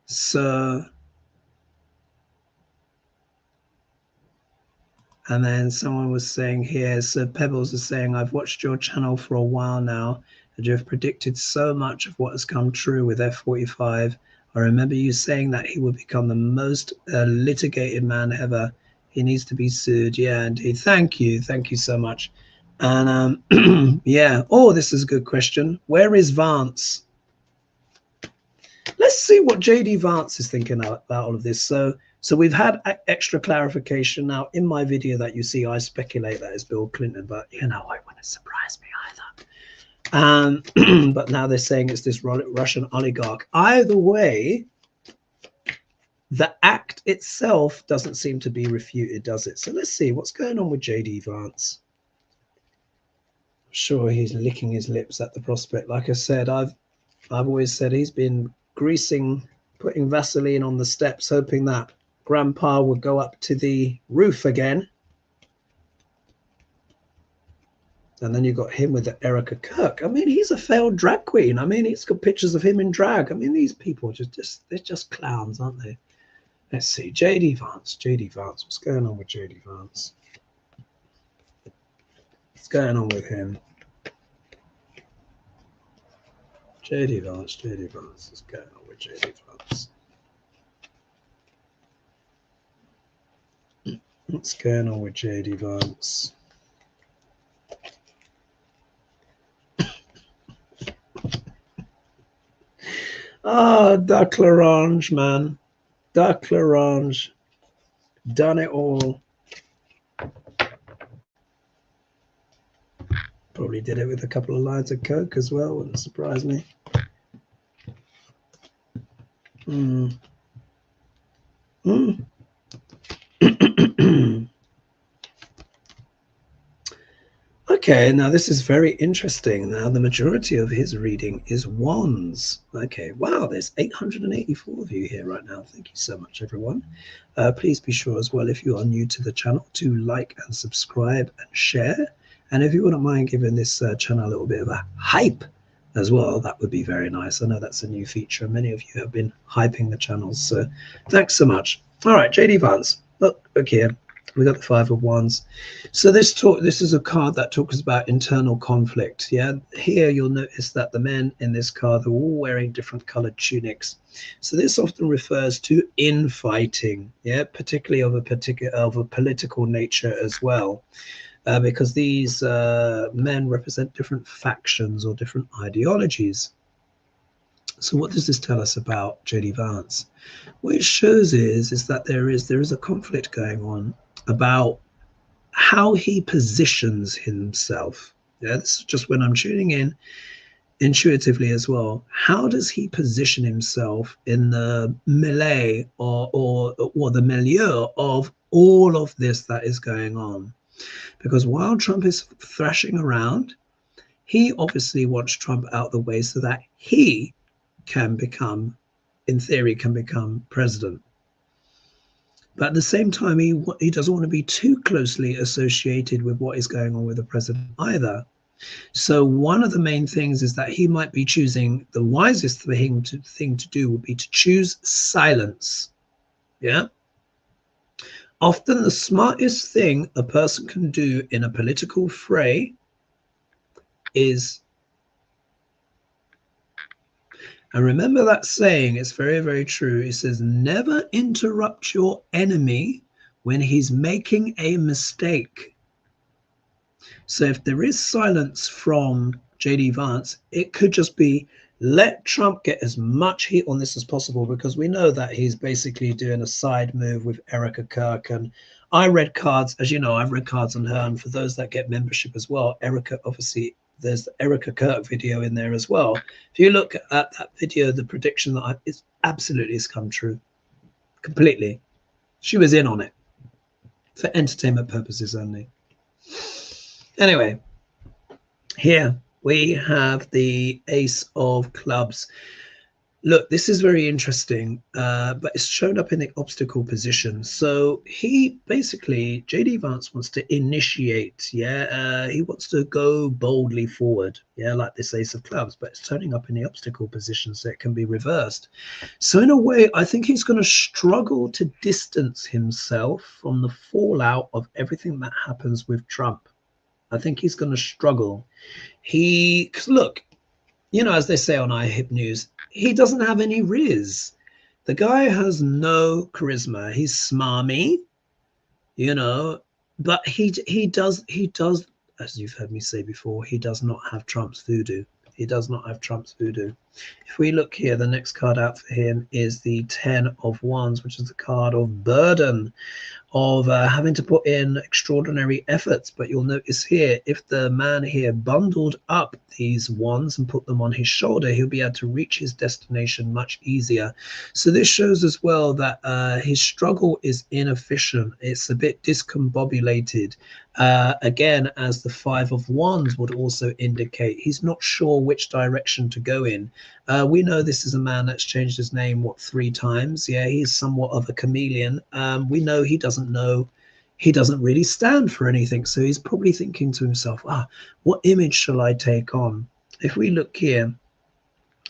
So... And then someone was saying here, so Pebbles is saying, I've watched your channel for a while now, and you have predicted so much of what has come true with F45. I remember you saying that he would become the most litigated man ever. He needs to be sued. Yeah, indeed. Thank you so much. And yeah. Oh, this is a good question. Where is Vance? Let's see what JD Vance is thinking about all of this. So we've had extra clarification. Now, in my video that you see, I speculate that it's Bill Clinton, but it wouldn't surprise me either. But now they're saying it's this Russian oligarch. Either way, the act itself doesn't seem to be refuted, does it? So let's see what's going on with JD Vance. I'm sure he's licking his lips at the prospect. Like I said, I've always said he's been putting Vaseline on the steps, hoping that Grandpa would go up to the roof again. And then you got him with the Erica Kirk. I mean, he's a failed drag queen. I mean, he's got pictures of him in drag. I mean, these people they're just clowns, aren't they? Let's see. JD Vance. What's going on with JD Vance? What's going on with him? JD Vance. What's going on with JD Vance? What's going on with JD Vance? Ah, Duck L'Orange, man. Duck L'Orange. Done it all. Probably did it with a couple of lines of Coke as well. Wouldn't surprise me. Mm. Mm. Okay, now this is very interesting. Now the majority of his reading is wands. Okay, wow, there's 884 of you here right now. Thank you so much, everyone. Please be sure as well, if you are new to the channel, to like and subscribe and share. And if you wouldn't mind giving this channel a little bit of a hype as well, that would be very nice. I know that's a new feature. Many of you have been hyping the channels, so thanks so much. All right, JD Vance. Look here. We got the Five of Wands. So this is a card that talks about internal conflict. Yeah, here you'll notice that the men in this card are all wearing different colored tunics. So this often refers to infighting, yeah, particularly of a political nature as well, because these men represent different factions or different ideologies. So what does this tell us about JD Vance? What it shows is that there is a conflict going on about how he positions himself. Yeah, this is just when I'm tuning in intuitively as well. How does he position himself in the melee or the milieu of all of this that is going on? Because while Trump is thrashing around, he obviously wants Trump out of the way so that he can become, in theory, can become president. But at the same time, he doesn't want to be too closely associated with what is going on with the president either. So one of the main things is that he might be choosing, the wisest thing to do would be to choose silence. Yeah. Often the smartest thing a person can do in a political fray is, and remember that saying, it's very, very true. It says, never interrupt your enemy when he's making a mistake. So if there is silence from JD Vance, it could just be, let Trump get as much heat on this as possible, because we know that he's basically doing a side move with Erica Kirk. And I read cards, as you know, I've read cards on her. And for those that get membership as well, Erica, obviously, there's the Erica Kirk video in there as well. If you look at that video, the prediction that it's absolutely has come true completely. She was in on it for entertainment purposes only. Anyway, here we have the Ace of Clubs. Look, this is very interesting, but it's shown up in the obstacle position. So he basically, JD Vance wants to initiate, yeah, he wants to go boldly forward, yeah, like this Ace of Clubs, but it's turning up in the obstacle position, so it can be reversed. So in a way, I think he's going to struggle to distance himself from the fallout of everything that happens with Trump. I think he's going to struggle. Cause look, you know, as they say on iHip News, he doesn't have any riz. The guy has no charisma. He's smarmy, you know, but he does, as you've heard me say before, he does not have Trump's voodoo. He does not have Trump's voodoo. If we look here, the next card out for him is the 10 of Wands, which is the card of burden, of having to put in extraordinary efforts. But you'll notice here, if the man here bundled up these wands and put them on his shoulder, he'll be able to reach his destination much easier. So this shows as well that his struggle is inefficient. It's a bit discombobulated. Again, as the 5 of Wands would also indicate, he's not sure which direction to go in. We know this is a man that's changed his name, 3 times. Yeah, he's somewhat of a chameleon. We know he doesn't really stand for anything. So he's probably thinking to himself, what image shall I take on? If we look here,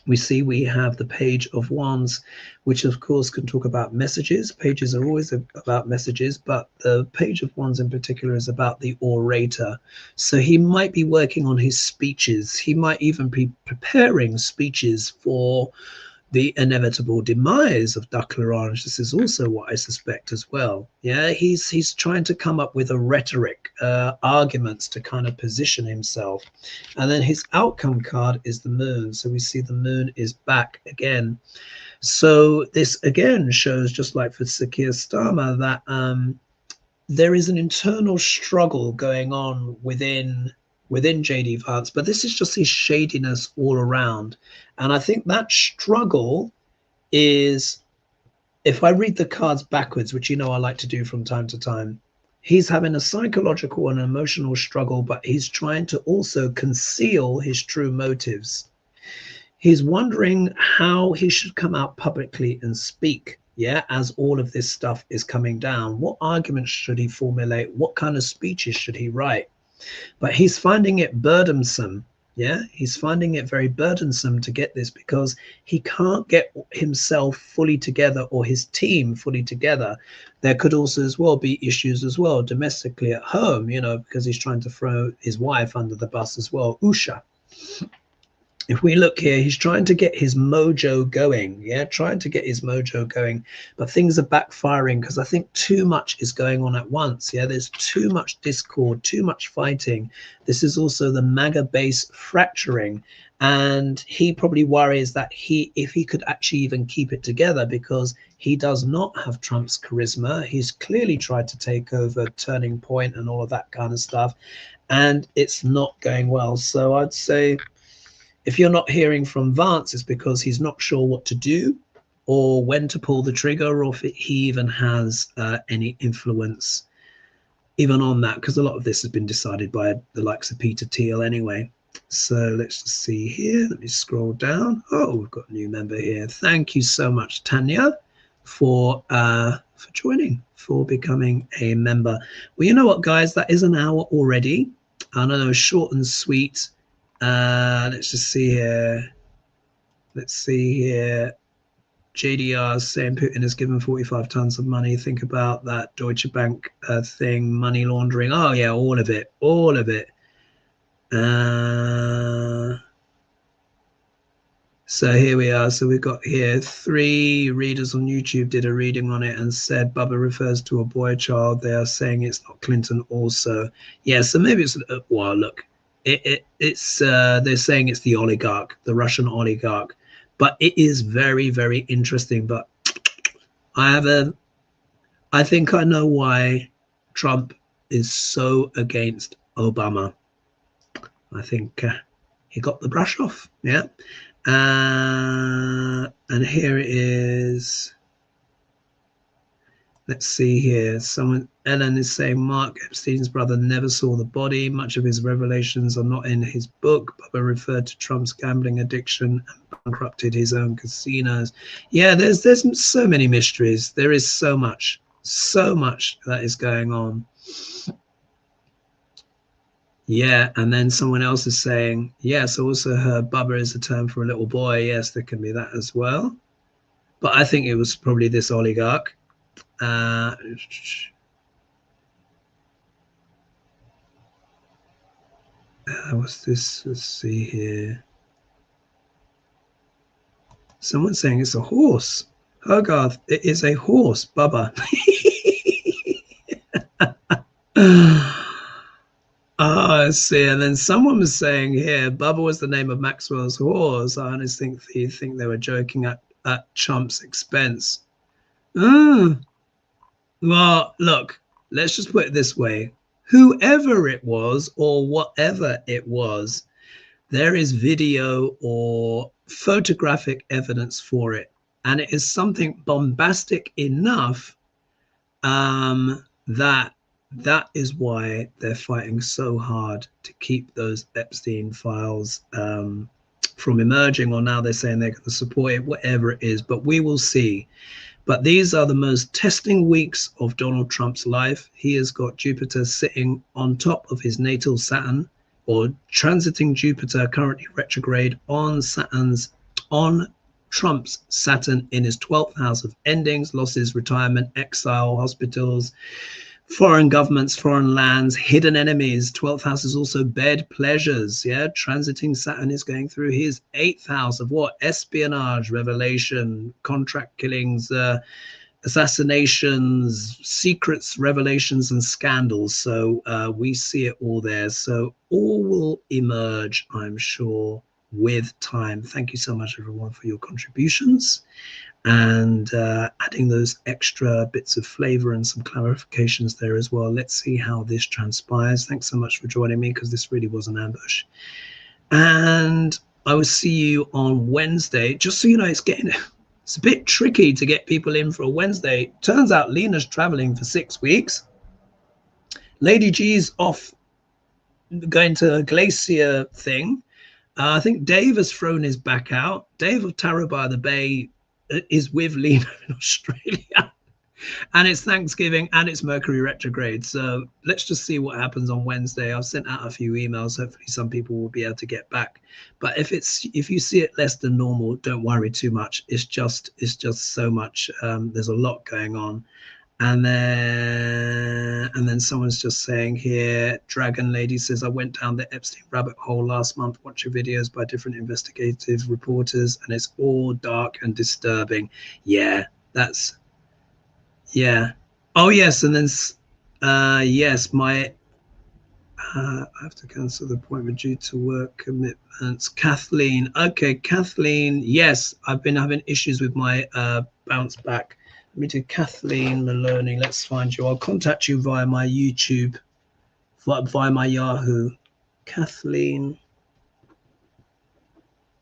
we see we have the Page of Wands, which of course can talk about messages. Pages are always about messages, but the Page of Wands in particular is about the orator. So he might be working on his speeches. He might even be preparing speeches for the inevitable demise of Duck L'Orange. This is also what I suspect as well. Yeah, he's trying to come up with a rhetoric, arguments to kind of position himself. And then his outcome card is the moon. So we see the moon is back again. So this again shows, just like for Sakir Starma, that there is an internal struggle going on within JD Vance, but this is just his shadiness all around. And I think that struggle is, if I read the cards backwards, which you know I like to do from time to time, he's having a psychological and emotional struggle, but he's trying to also conceal his true motives. He's wondering how he should come out publicly and speak, yeah, as all of this stuff is coming down. What arguments should he formulate? What kind of speeches should he write? But he's finding it burdensome. Yeah, he's finding it very burdensome to get this, because he can't get himself fully together or his team fully together. There could also as well be issues as well domestically at home, you know, because he's trying to throw his wife under the bus as well, Usha. If we look here, he's trying to get his mojo going, yeah, trying to get his mojo going, but things are backfiring because I think too much is going on at once. Yeah, there's too much discord, too much fighting. This is also the MAGA base fracturing, and he probably worries that if he could actually even keep it together, because he does not have Trump's charisma. He's clearly tried to take over Turning Point and all of that kind of stuff, and it's not going well. So I'd say, if you're not hearing from Vance, it's because he's not sure what to do or when to pull the trigger, or if he even has any influence even on that, because a lot of this has been decided by the likes of Peter Thiel anyway. So let's just see here. Let me scroll down. Oh, we've got a new member here. Thank you so much, Tanya, for joining, for becoming a member. Well, you know what, guys, that is an hour already. I know, short and sweet. Let's just see here. Let's see here. JDR saying Putin has given 45 tons of money. Think about that Deutsche Bank thing, money laundering. Oh yeah, all of it, all of it. So here we are. So we've got here 3 readers on YouTube did a reading on it and said Bubba refers to a boy child. They are saying it's not Clinton also. Yeah, so maybe it's, well, look. It's they're saying it's the oligarch, the Russian oligarch, but it is very, very interesting. But I think I know why Trump is so against Obama. I think he got the brush off, yeah. And here it is. Let's see here. Ellen is saying Mark Epstein's brother never saw the body. Much of his revelations are not in his book. Bubba referred to Trump's gambling addiction and bankrupted his own casinos. Yeah, there's so many mysteries. There is so much that is going on. Yeah, and then someone else is saying, yes, also heard Bubba is a term for a little boy. Yes, there can be that as well. But I think it was probably this oligarch. What's this? Let's see here. Someone's saying it's a horse. Hogarth, it is a horse, Bubba. I see. And then someone was saying here, Bubba was the name of Maxwell's horse. I honestly think they were joking at Trump's expense. Well, look, let's just put it this way. Whoever it was or whatever it was, there is video or photographic evidence for it. And it is something bombastic enough that is why they're fighting so hard to keep those Epstein files from emerging, or now they're saying they're going to support it, whatever it is, but we will see. But these are the most testing weeks of Donald Trump's life. He has got Jupiter sitting on top of his natal Saturn, or transiting Jupiter, currently retrograde on Trump's Saturn in his 12th house of endings, losses, retirement, exile, hospitals, Foreign governments, foreign lands, hidden enemies. 12th house is also bed pleasures. Yeah, transiting Saturn is going through his 8th house of what? Espionage, revelation, contract killings, assassinations, secrets, revelations, and scandals. So we see it all there. So all will emerge, I'm sure, with time. Thank you so much, everyone, for your contributions and adding those extra bits of flavor and some clarifications there as well. Let's see how this transpires. Thanks so much for joining me, because this really was an ambush. And I will see you on Wednesday. Just so you know, it's a bit tricky to get people in for a Wednesday. Turns out Lena's traveling for 6 weeks. Lady G's off going to a glacier thing. I think Dave has thrown his back out. Dave of Tarot by the Bay is with Lena in Australia. And it's Thanksgiving and it's Mercury retrograde. So let's just see what happens on Wednesday. I've sent out a few emails. Hopefully some people will be able to get back. But if you see it less than normal, don't worry too much. It's just so much. There's a lot going on. And then someone's just saying here, Dragon Lady says, I went down the Epstein rabbit hole last month watching videos by different investigative reporters, and it's all dark and disturbing. Yeah, yeah. Oh yes, and then yes, I have to cancel the appointment due to work commitments. Kathleen, okay, Kathleen, yes, I've been having issues with my bounce back. Let me do Kathleen Maloney. Let's find you. I'll contact you via my YouTube, via my Yahoo. Kathleen.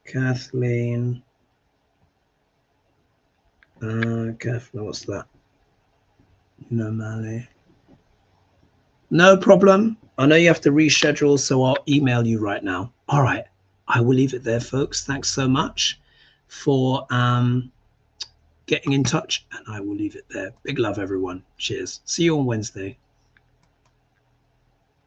Kathleen, what's that? No, Mally. No problem. I know you have to reschedule, so I'll email you right now. All right. I will leave it there, folks. Thanks so much for getting in touch, and I will leave it there. Big love, everyone. Cheers. See you on Wednesday.